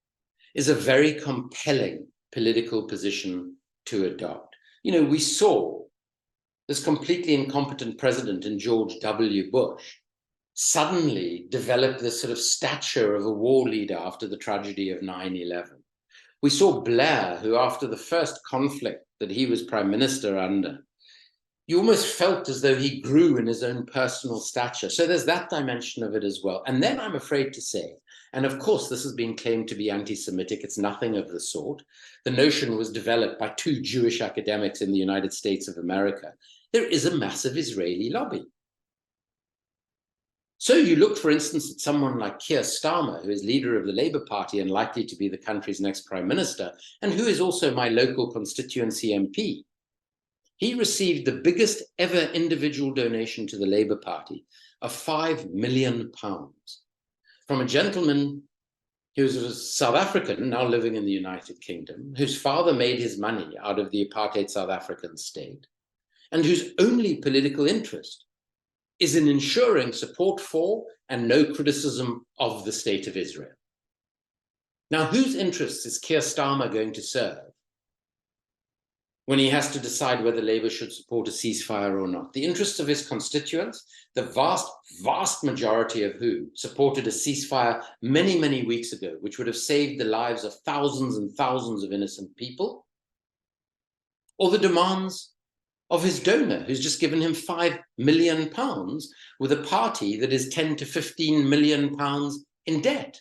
is a very compelling political position to adopt. You know, we saw this completely incompetent president in George W. Bush suddenly develop this sort of stature of a war leader after the tragedy of 9/11. We saw Blair, who after the first conflict that he was prime minister under, you almost felt as though he grew in his own personal stature. So there's that dimension of it as well. And then I'm afraid to say, and of course this has been claimed to be anti-Semitic, it's nothing of the sort. The notion was developed by two Jewish academics in the United States of America. There is a massive Israeli lobby. So you look, for instance, at someone like Keir Starmer, who is leader of the Labour Party and likely to be the country's next prime minister, and who is also my local constituency MP. He received the biggest ever individual donation to the Labour Party of £5 million from a gentleman who's a South African, now living in the United Kingdom, whose father made his money out of the apartheid South African state, and whose only political interest is in ensuring support for and no criticism of the state of Israel. Now, whose interests is Keir Starmer going to serve when he has to decide whether Labour should support a ceasefire or not? The interests of his constituents, the vast, vast majority of whom supported a ceasefire many, many weeks ago, which would have saved the lives of thousands and thousands of innocent people, or the demands of his donor, who's just given him £5 million with a party that is 10 to 15 million pounds in debt.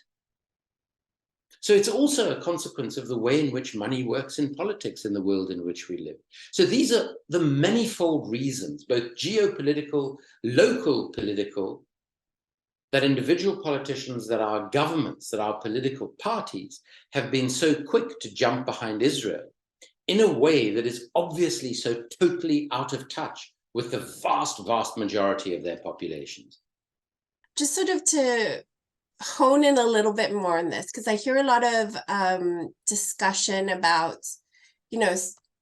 So it's also a consequence of the way in which money works in politics in the world in which we live. So these are the manifold reasons, both geopolitical, local political, that individual politicians, that our governments, that our political parties have been so quick to jump behind Israel in a way that is obviously so totally out of touch with the vast, vast majority of their populations. Just sort of to hone in a little bit more on this, because I hear a lot of discussion about, you know,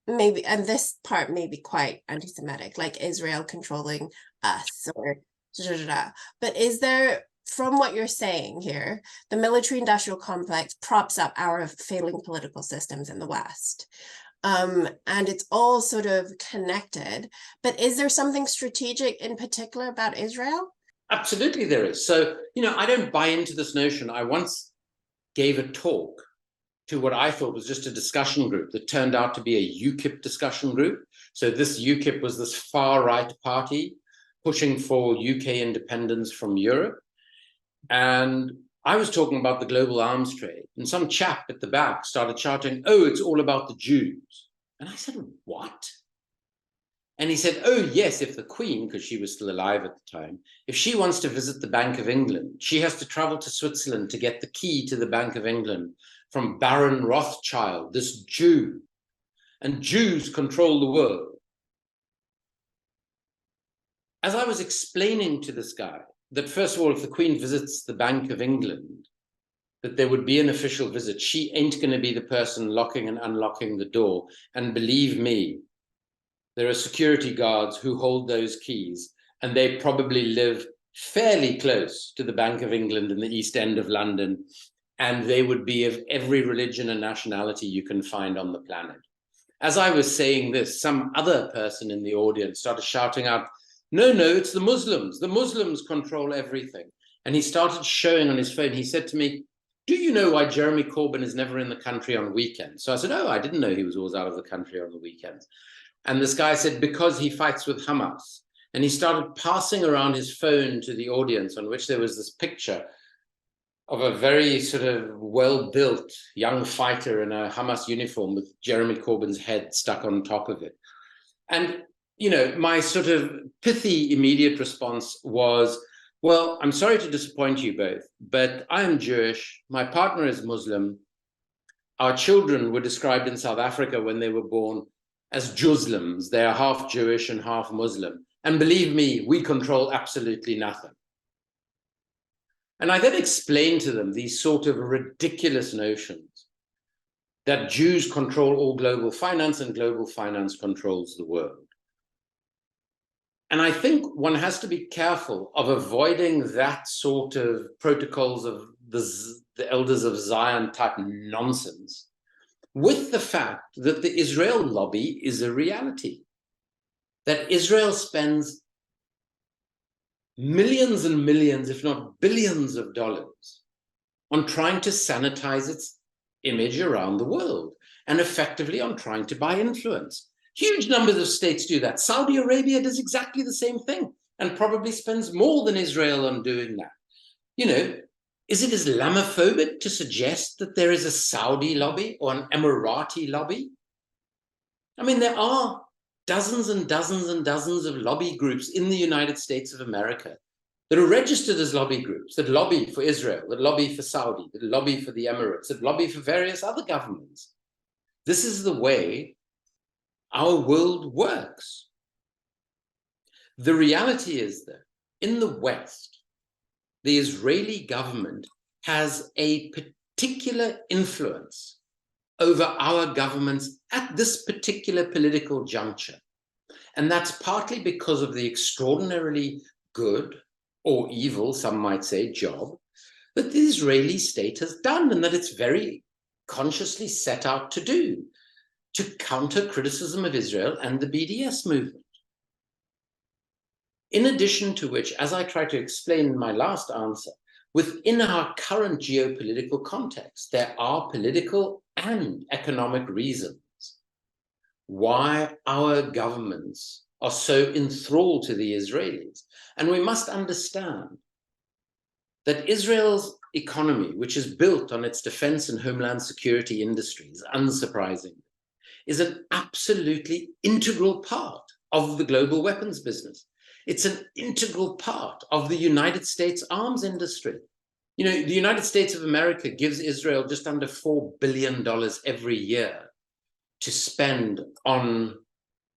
maybe, and this part may be quite anti-Semitic, like Israel controlling us or but is there, from what you're saying here, the military-industrial complex props up our failing political systems in the West. And it's all sort of connected, but is there something strategic in particular about Israel? Absolutely there is. So, you know, I don't buy into this notion. I once gave a talk to what I thought was just a discussion group that turned out to be a UKIP discussion group. So this UKIP was this far-right party pushing for UK independence from Europe. And I was talking about the global arms trade, and some chap at the back started shouting, "Oh, it's all about the Jews." And I said, "What?" And he said, "Oh, yes, if the Queen," because she was still alive at the time, "if she wants to visit the Bank of England, she has to travel to Switzerland to get the key to the Bank of England from Baron Rothschild, this Jew. And Jews control the world." As I was explaining to this guy that, first of all, if the Queen visits the Bank of England, that there would be an official visit. She ain't going to be the person locking and unlocking the door. And believe me, there are security guards who hold those keys, and they probably live fairly close to the Bank of England in the East End of London, and they would be of every religion and nationality you can find on the planet. As I was saying this, some other person in the audience started shouting out, "No, no, it's the Muslims. The Muslims control everything." And he started showing on his phone. He said to me, "Do you know why Jeremy Corbyn is never in the country on weekends?" So I said, "Oh, I didn't know he was always out of the country on the weekends." And this guy said, "Because he fights with Hamas." And he started passing around his phone to the audience, on which there was this picture of a very sort of well-built young fighter in a Hamas uniform with Jeremy Corbyn's head stuck on top of it. And you know, my sort of pithy immediate response was, "Well, I'm sorry to disappoint you both, but I am Jewish. My partner is Muslim. Our children were described in South Africa when they were born as Muslims. They are half Jewish and half Muslim. And believe me, we control absolutely nothing. And I then explained to them these sort of ridiculous notions that Jews control all global finance and global finance controls the world. And I think one has to be careful of avoiding that sort of protocols of the elders of Zion type nonsense with the fact that the Israel lobby is a reality, that Israel spends millions and millions, if not billions of dollars on trying to sanitize its image around the world and effectively on trying to buy influence. Huge numbers of states do that. Saudi Arabia does exactly the same thing and probably spends more than Israel on doing that. You know, is it Islamophobic to suggest that there is a Saudi lobby or an Emirati lobby? I mean, there are dozens and dozens and dozens of lobby groups in the United States of America that are registered as lobby groups, that lobby for Israel, that lobby for Saudi, that lobby for the Emirates, that lobby for various other governments. This is the way our world works. The reality is that in the West, the Israeli government has a particular influence over our governments at this particular political juncture. And that's partly because of the extraordinarily good or evil, some might say, job that the Israeli state has done and that it's very consciously set out to do, to counter criticism of Israel and the BDS movement. In addition to which, as I tried to explain in my last answer, within our current geopolitical context, there are political and economic reasons why our governments are so enthralled to the Israelis. And we must understand that Israel's economy, which is built on its defense and homeland security industries, unsurprisingly, is an absolutely integral part of the global weapons business. It's an integral part of the United States arms industry. You know, the United States of America gives Israel just under $4 billion every year to spend on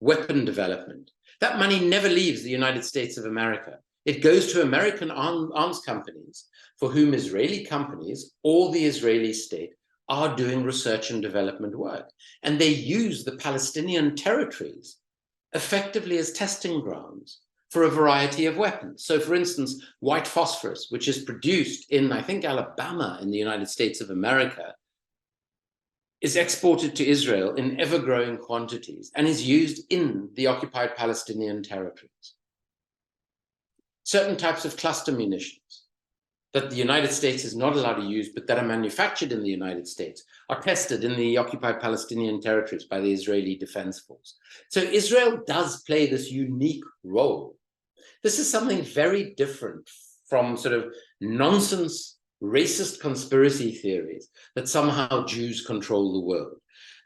weapon development. That money never leaves the United States of America. It goes to American arms companies for whom Israeli companies or the Israeli state are doing research and development work. And they use the Palestinian territories effectively as testing grounds for a variety of weapons. So for instance, white phosphorus, which is produced in, I think, Alabama in the United States of America, is exported to Israel in ever-growing quantities and is used in the occupied Palestinian territories. Certain types of cluster munitions that the United States is not allowed to use, but that are manufactured in the United States, are tested in the occupied Palestinian territories by the Israeli Defense Force. So Israel does play this unique role. This is something very different from sort of nonsense, racist conspiracy theories that somehow Jews control the world.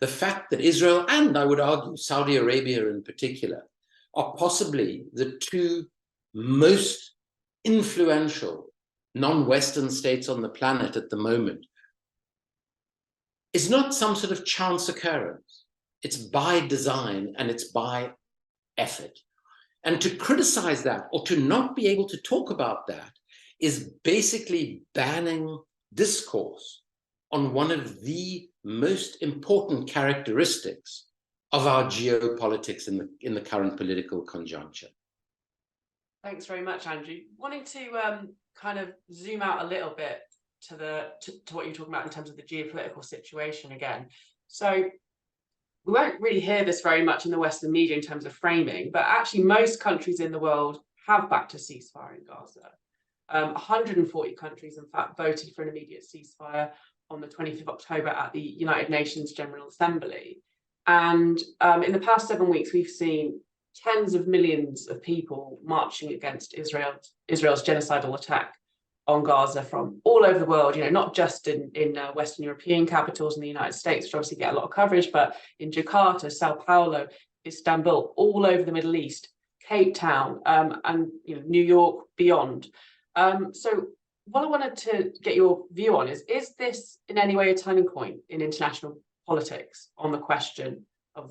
The fact that Israel, and I would argue Saudi Arabia in particular, are possibly the two most influential non-Western states on the planet at the moment, is not some sort of chance occurrence. It's by design and it's by effort. And to criticize that or to not be able to talk about that is basically banning discourse on one of the most important characteristics of our geopolitics in the current political conjuncture. Thanks very much, Andrew. Wanting to kind of zoom out a little bit to what you're talking about in terms of the geopolitical situation again. So we won't really hear this very much in the Western media in terms of framing, but actually most countries in the world have backed a ceasefire in Gaza. 140 countries, in fact, voted for an immediate ceasefire on the 20th of October at the United Nations General Assembly. And in the past 7 weeks, we've seen tens of millions of people marching against Israel's genocidal attack on Gaza from all over the world, you know, not just in Western European capitals in the United States, which obviously get a lot of coverage, but in Jakarta, Sao Paulo, Istanbul, all over the Middle East, Cape Town, and New York, beyond. So what I wanted to get your view on is this in any way a turning point in international politics on the question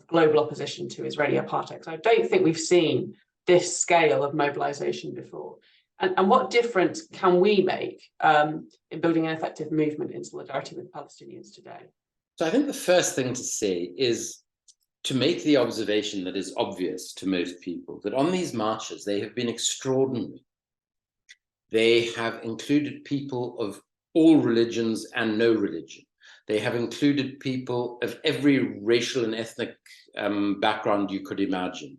global opposition to Israeli apartheid. So I don't think we've seen this scale of mobilization before. And what difference can we make in building an effective movement in solidarity with Palestinians today? So I think the first thing to say is to make the observation that is obvious to most people, that on these marches, they have been extraordinary. They have included people of all religions and no religion. They have included people of every racial and ethnic background you could imagine.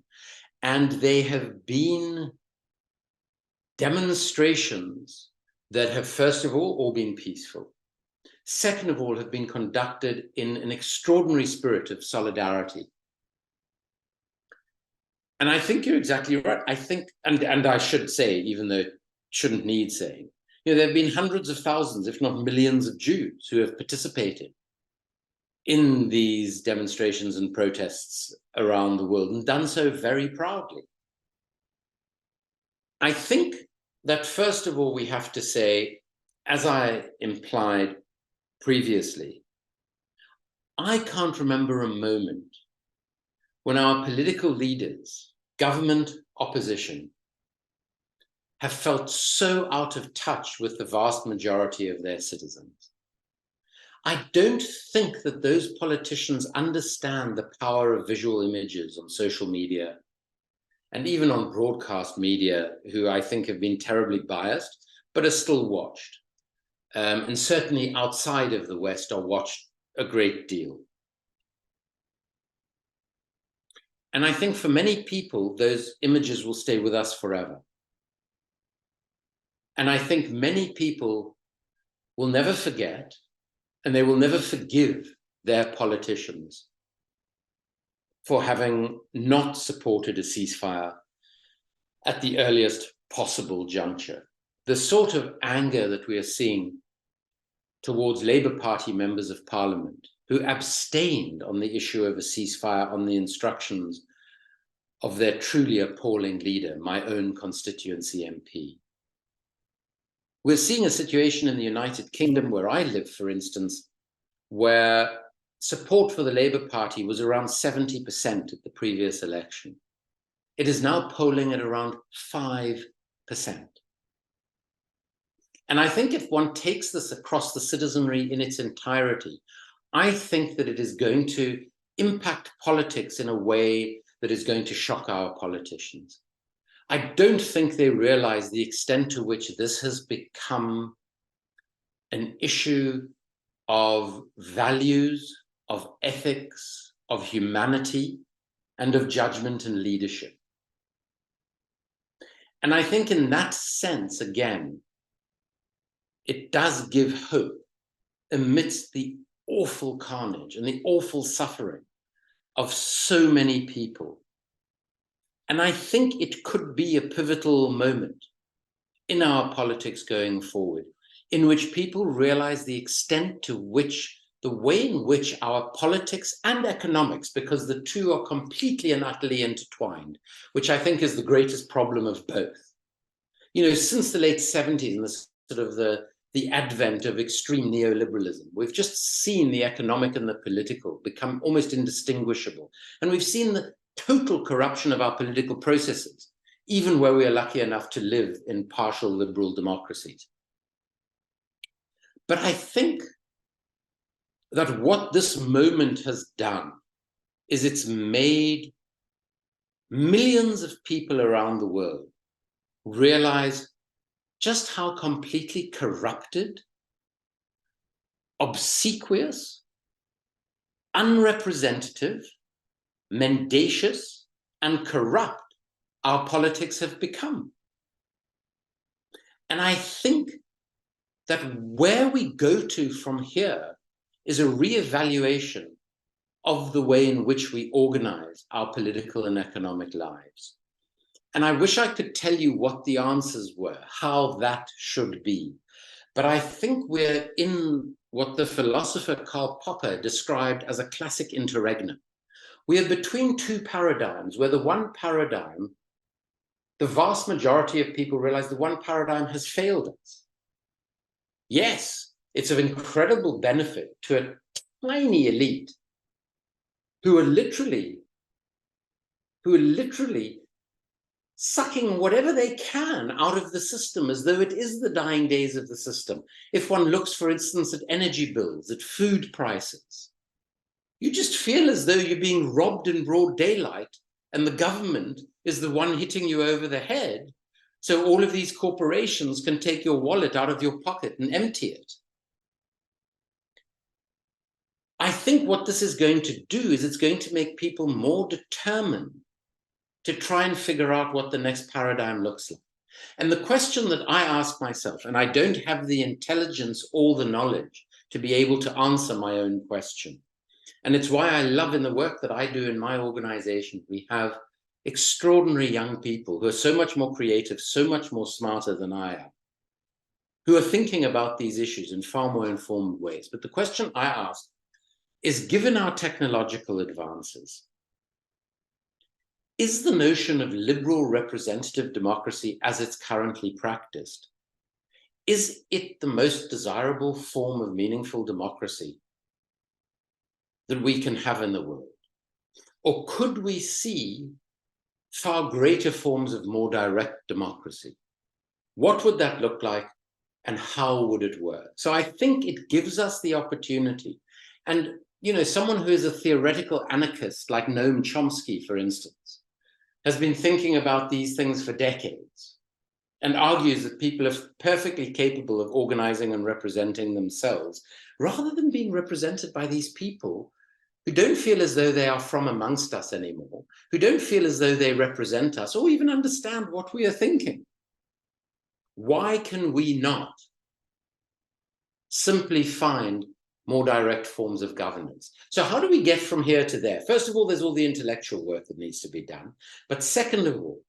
And they have been demonstrations that have, first of all been peaceful. Second of all, have been conducted in an extraordinary spirit of solidarity. And I think you're exactly right. I think, and I should say, even though it shouldn't need saying, there have been hundreds of thousands, if not millions of Jews who have participated in these demonstrations and protests around the world and done so very proudly. I think that first of all, we have to say, as I implied previously, I can't remember a moment when our political leaders, government, opposition, have felt so out of touch with the vast majority of their citizens. I don't think that those politicians understand the power of visual images on social media and even on broadcast media, who I think have been terribly biased, but are still watched. And certainly outside of the West are watched a great deal. And I think for many people, those images will stay with us forever. And I think many people will never forget, and they will never forgive their politicians for having not supported a ceasefire at the earliest possible juncture. The sort of anger that we are seeing towards Labour Party members of Parliament who abstained on the issue of a ceasefire on the instructions of their truly appalling leader, my own constituency MP. We're seeing a situation in the United Kingdom, where I live, for instance, where support for the Labour Party was around 70% at the previous election. It is now polling at around 5%. And I think if one takes this across the citizenry in its entirety, I think that it is going to impact politics in a way that is going to shock our politicians. I don't think they realize the extent to which this has become an issue of values, of ethics, of humanity, and of judgment and leadership. And I think in that sense, again, it does give hope amidst the awful carnage and the awful suffering of so many people. And I think it could be a pivotal moment in our politics going forward, in which people realize the extent to which the way in which our politics and economics, because the two are completely and utterly intertwined, which I think is the greatest problem of both. Since the late 70s and the sort of the advent of extreme neoliberalism, we've just seen the economic and the political become almost indistinguishable. And we've seen the total corruption of our political processes, even where we are lucky enough to live in partial liberal democracies. But I think that what this moment has done is it's made millions of people around the world realize just how completely corrupted, obsequious, unrepresentative, mendacious, and corrupt our politics have become. And I think that where we go to from here is a reevaluation of the way in which we organize our political and economic lives. And I wish I could tell you what the answers were, how that should be. But I think we're in what the philosopher Karl Popper described as a classic interregnum. We are between two paradigms, where the one paradigm, the vast majority of people realize the one paradigm has failed us. Yes, it's of incredible benefit to a tiny elite who are literally sucking whatever they can out of the system as though it is the dying days of the system. If one looks, for instance, at energy bills, at food prices, you just feel as though you're being robbed in broad daylight and the government is the one hitting you over the head. So all of these corporations can take your wallet out of your pocket and empty it. I think what this is going to do is it's going to make people more determined to try and figure out what the next paradigm looks like. And the question that I ask myself, and I don't have the intelligence or the knowledge to be able to answer my own question. And it's why I love in the work that I do in my organization, we have extraordinary young people who are so much more creative, so much more smarter than I am, who are thinking about these issues in far more informed ways. But the question I ask is, given our technological advances, is the notion of liberal representative democracy as it's currently practiced, is it the most desirable form of meaningful democracy that we can have in the world? Or could we see far greater forms of more direct democracy? What would that look like and how would it work? So I think it gives us the opportunity. And, you know, someone who is a theoretical anarchist like Noam Chomsky, for instance, has been thinking about these things for decades and argues that people are perfectly capable of organizing and representing themselves rather than being represented by these people who don't feel as though they are from amongst us anymore, who don't feel as though they represent us or even understand what we are thinking. Why can we not simply find more direct forms of governance? So how do we get from here to there? First of all, there's all the intellectual work that needs to be done. But second of all,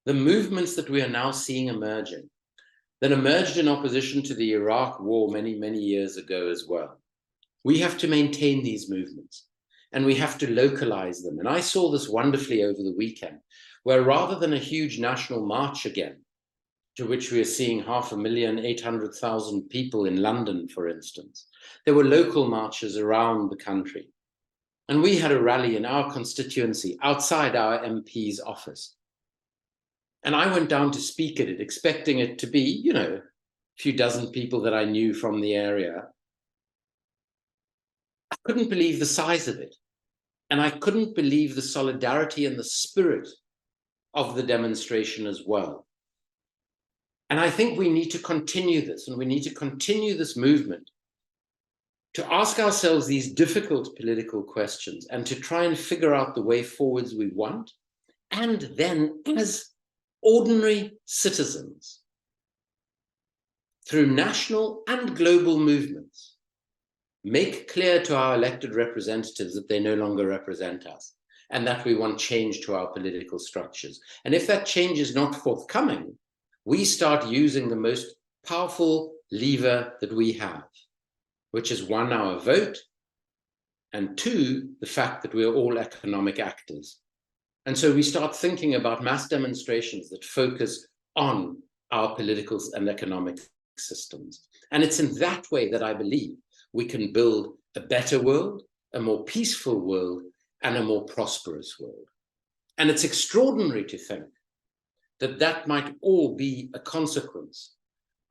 the movements that we are now seeing emerging, that emerged in opposition to the Iraq war many, many years ago as well. We have to maintain these movements and we have to localize them. And I saw this wonderfully over the weekend, where rather than a huge national march again, to which we are seeing 5,800,000 people in London, for instance, there were local marches around the country. And we had a rally in our constituency outside our MP's office. And I went down to speak at it, expecting it to be, you know, a few dozen people that I knew from the area. I couldn't believe the size of it. And I couldn't believe the solidarity and the spirit of the demonstration as well. And I think we need to continue this, and we need to continue this movement to ask ourselves these difficult political questions and to try and figure out the way forwards we want. And then as ordinary citizens, through national and global movements, make clear to our elected representatives that they no longer represent us and that we want change to our political structures. And if that change is not forthcoming, we start using the most powerful lever that we have, which is one, our vote, and two, the fact that we are all economic actors. And so we start thinking about mass demonstrations that focus on our political and economic systems. And it's in that way that I believe we can build a better world, a more peaceful world, and a more prosperous world. And it's extraordinary to think that that might all be a consequence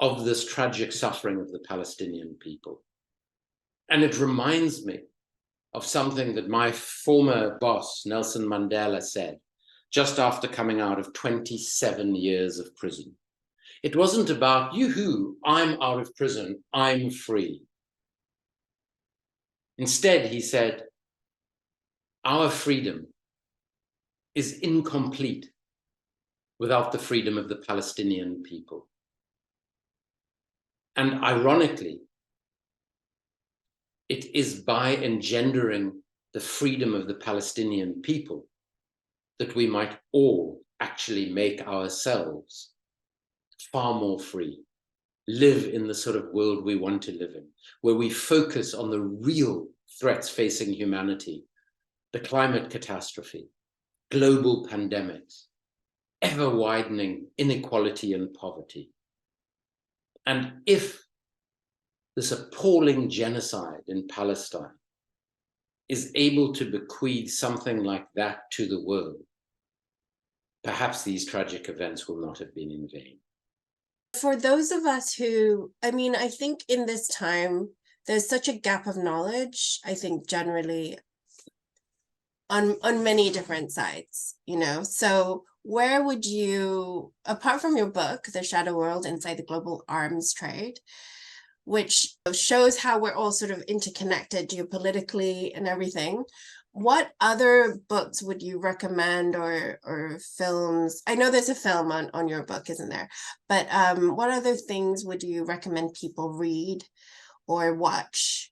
of this tragic suffering of the Palestinian people. And it reminds me of something that my former boss, Nelson Mandela, said just after coming out of 27 years of prison. It wasn't about, yoo-hoo, I'm out of prison, I'm free. Instead, he said, our freedom is incomplete without the freedom of the Palestinian people. And ironically, it is by engendering the freedom of the Palestinian people that we might all actually make ourselves far more free, live in the sort of world we want to live in, where we focus on the real threats facing humanity, the climate catastrophe, global pandemics, ever-widening inequality and poverty. And if this appalling genocide in Palestine is able to bequeath something like that to the world, perhaps these tragic events will not have been in vain. For those of us who, I mean, I think in this time, there's such a gap of knowledge, I think generally on many different sides, you know? So where would you, apart from your book, The Shadow World Inside the Global Arms Trade, which shows how we're all sort of interconnected geopolitically and everything, what other books would you recommend, or films? I know there's a film on your book, isn't there? But what other things would you recommend people read or watch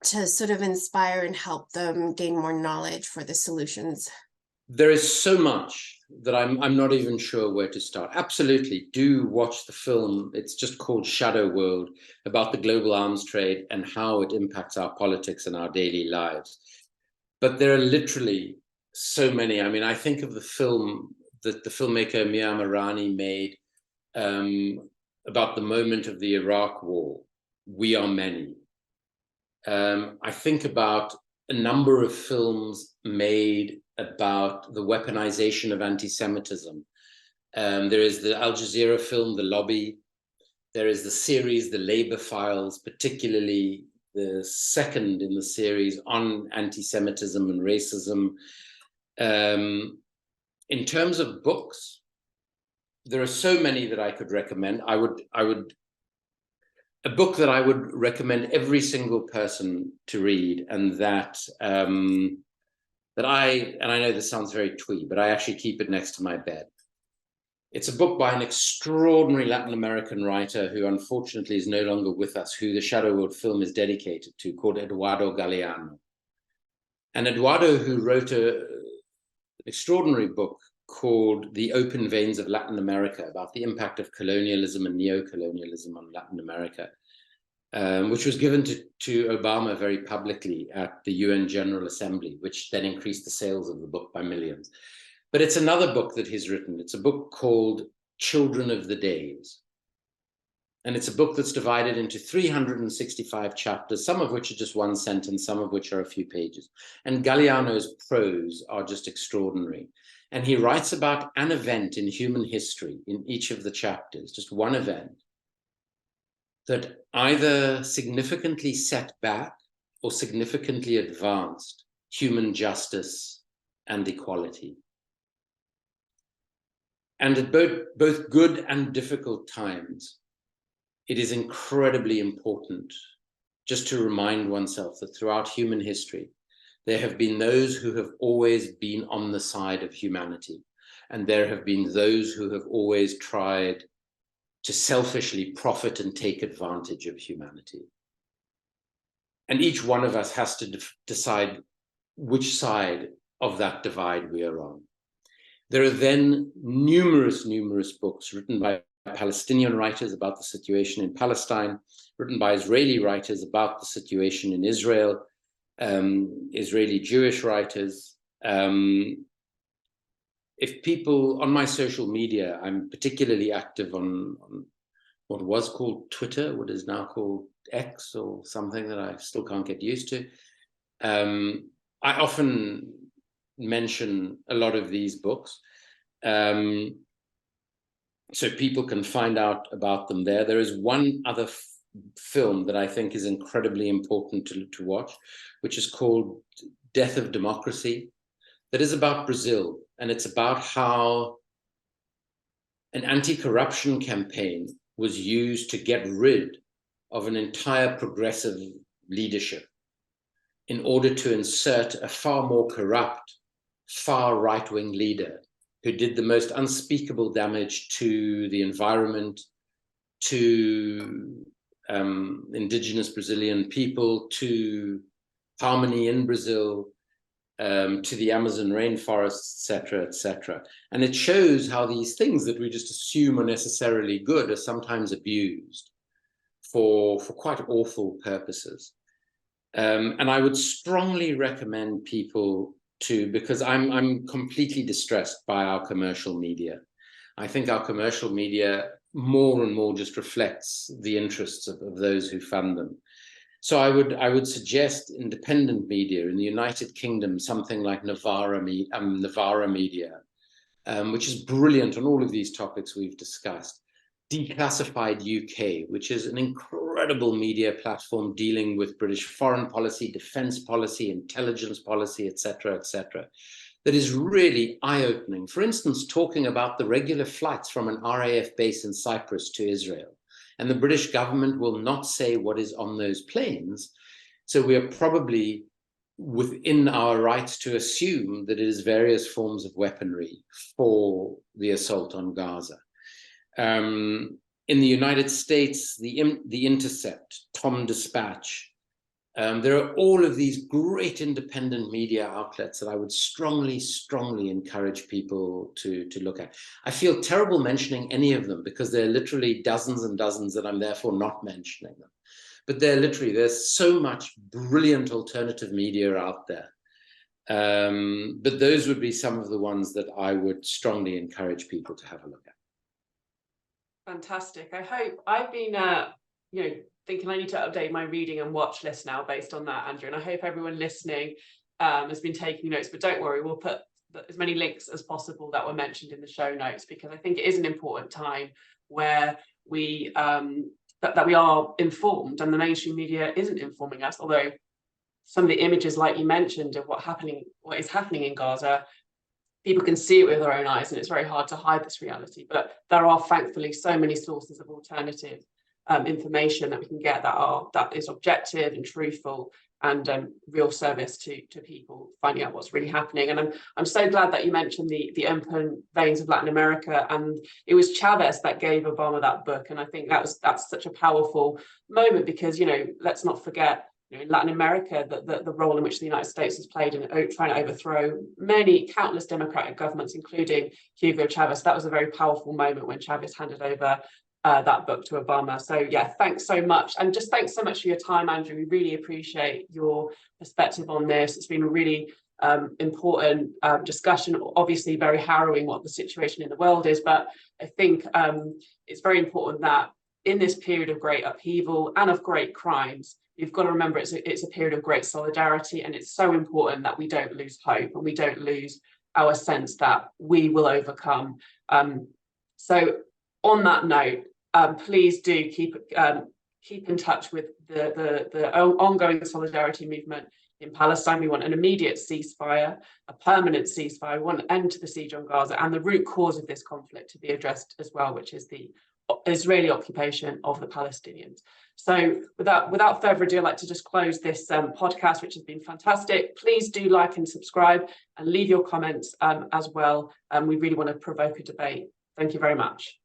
to sort of inspire and help them gain more knowledge for the solutions? There is so much that I'm not even sure where to start. Absolutely, do watch the film. It's just called Shadow World, about the global arms trade and how it impacts our politics and our daily lives. But there are literally so many. I mean, I think of the film that the filmmaker Mia Marani made about the moment of the Iraq War, We Are Many. I think about a number of films made about the weaponization of anti-Semitism. There is the Al Jazeera film, The Lobby. There is the series, The Labor Files, particularly the second in the series on anti-Semitism and racism. In terms of books, there are so many that I could recommend. A book that I would recommend every single person to read, and that I know this sounds very twee, but I actually keep it next to my bed. It's a book by an extraordinary Latin American writer who unfortunately is no longer with us, who the Shadow World film is dedicated to, called Eduardo Galeano. And Eduardo, who wrote an extraordinary book called The Open Veins of Latin America, about the impact of colonialism and neo-colonialism on Latin America, which was given to Obama very publicly at the UN General Assembly, which then increased the sales of the book by millions. But it's another book that he's written. It's a book called Children of the Days. And it's a book that's divided into 365 chapters, some of which are just one sentence, some of which are a few pages. And Galeano's prose are just extraordinary. And he writes about an event in human history in each of the chapters, just one event, that either significantly set back or significantly advanced human justice and equality. And at both good and difficult times, it is incredibly important just to remind oneself that throughout human history, there have been those who have always been on the side of humanity, and there have been those who have always tried to selfishly profit and take advantage of humanity. And each one of us has to decide which side of that divide we are on. There are then numerous books written by Palestinian writers about the situation in Palestine, written by Israeli writers about the situation in Israel, Israeli Jewish writers. If people on my social media, I'm particularly active on what was called Twitter, what is now called X or something that I still can't get used to. I often mention a lot of these books, so people can find out about them there. There is one other film that I think is incredibly important to watch, which is called Death of Democracy, that is about Brazil, and it's about how an anti-corruption campaign was used to get rid of an entire progressive leadership in order to insert a far more corrupt, far right-wing leader who did the most unspeakable damage to the environment, to indigenous Brazilian people, to harmony in Brazil, to the Amazon rainforests, etc., etc. And it shows how these things that we just assume are necessarily good are sometimes abused for quite awful purposes. And I would strongly recommend people to, because I'm completely distressed by our commercial media. I think our commercial media more and more just reflects the interests of those who fund them. So I would suggest independent media in the United Kingdom, something like Novara Media, which is brilliant on all of these topics we've discussed. Declassified UK, which is an incredible media platform dealing with British foreign policy, defense policy, intelligence policy, etc., that is really eye-opening. For instance, talking about the regular flights from an RAF base in Cyprus to Israel. And the British government will not say what is on those planes. So we are probably within our rights to assume that it is various forms of weaponry for the assault on Gaza. In the United States, the Intercept, Tom Dispatch, there are all of these great independent media outlets that I would strongly, strongly encourage people to look at. I feel terrible mentioning any of them because there are literally dozens and dozens that I'm therefore not mentioning them. But there's so much brilliant alternative media out there. But those would be some of the ones that I would strongly encourage people to have a look at. Fantastic. I hope I've been, thinking I need to update my reading and watch list now based on that, Andrew. And I hope everyone listening has been taking notes. But don't worry, we'll put as many links as possible that were mentioned in the show notes, because I think it is an important time where we that we are informed, and the mainstream media isn't informing us. Although some of the images, like you mentioned, of what is happening in Gaza, people can see it with their own eyes, and it's very hard to hide this reality. But there are thankfully so many sources of alternative information that we can get that is objective and truthful and real service to people finding out what's really happening. And I'm so glad that you mentioned the open veins of Latin America, and it was Chavez that gave Obama that book. And I think that's such a powerful moment, because let's not forget, in Latin America, the role in which the United States has played in trying to overthrow countless democratic governments, including Hugo Chavez. That was a very powerful moment when Chavez handed over that book to Obama. So yeah, thanks so much. And just thanks so much for your time, Andrew. We really appreciate your perspective on this. It's been a really important discussion, obviously very harrowing what the situation in the world is, but I think it's very important that in this period of great upheaval and of great crimes, you've got to remember it's a period of great solidarity, and it's so important that we don't lose hope and we don't lose our sense that we will overcome. So on that note, please do keep in touch with the ongoing solidarity movement in Palestine. We want an immediate ceasefire, a permanent ceasefire. We want an end to the siege on Gaza, and the root cause of this conflict to be addressed as well, which is the Israeli occupation of the Palestinians. So without further ado, I'd like to just close this podcast, which has been fantastic. Please do like and subscribe and leave your comments as well. We really want to provoke a debate. Thank you very much.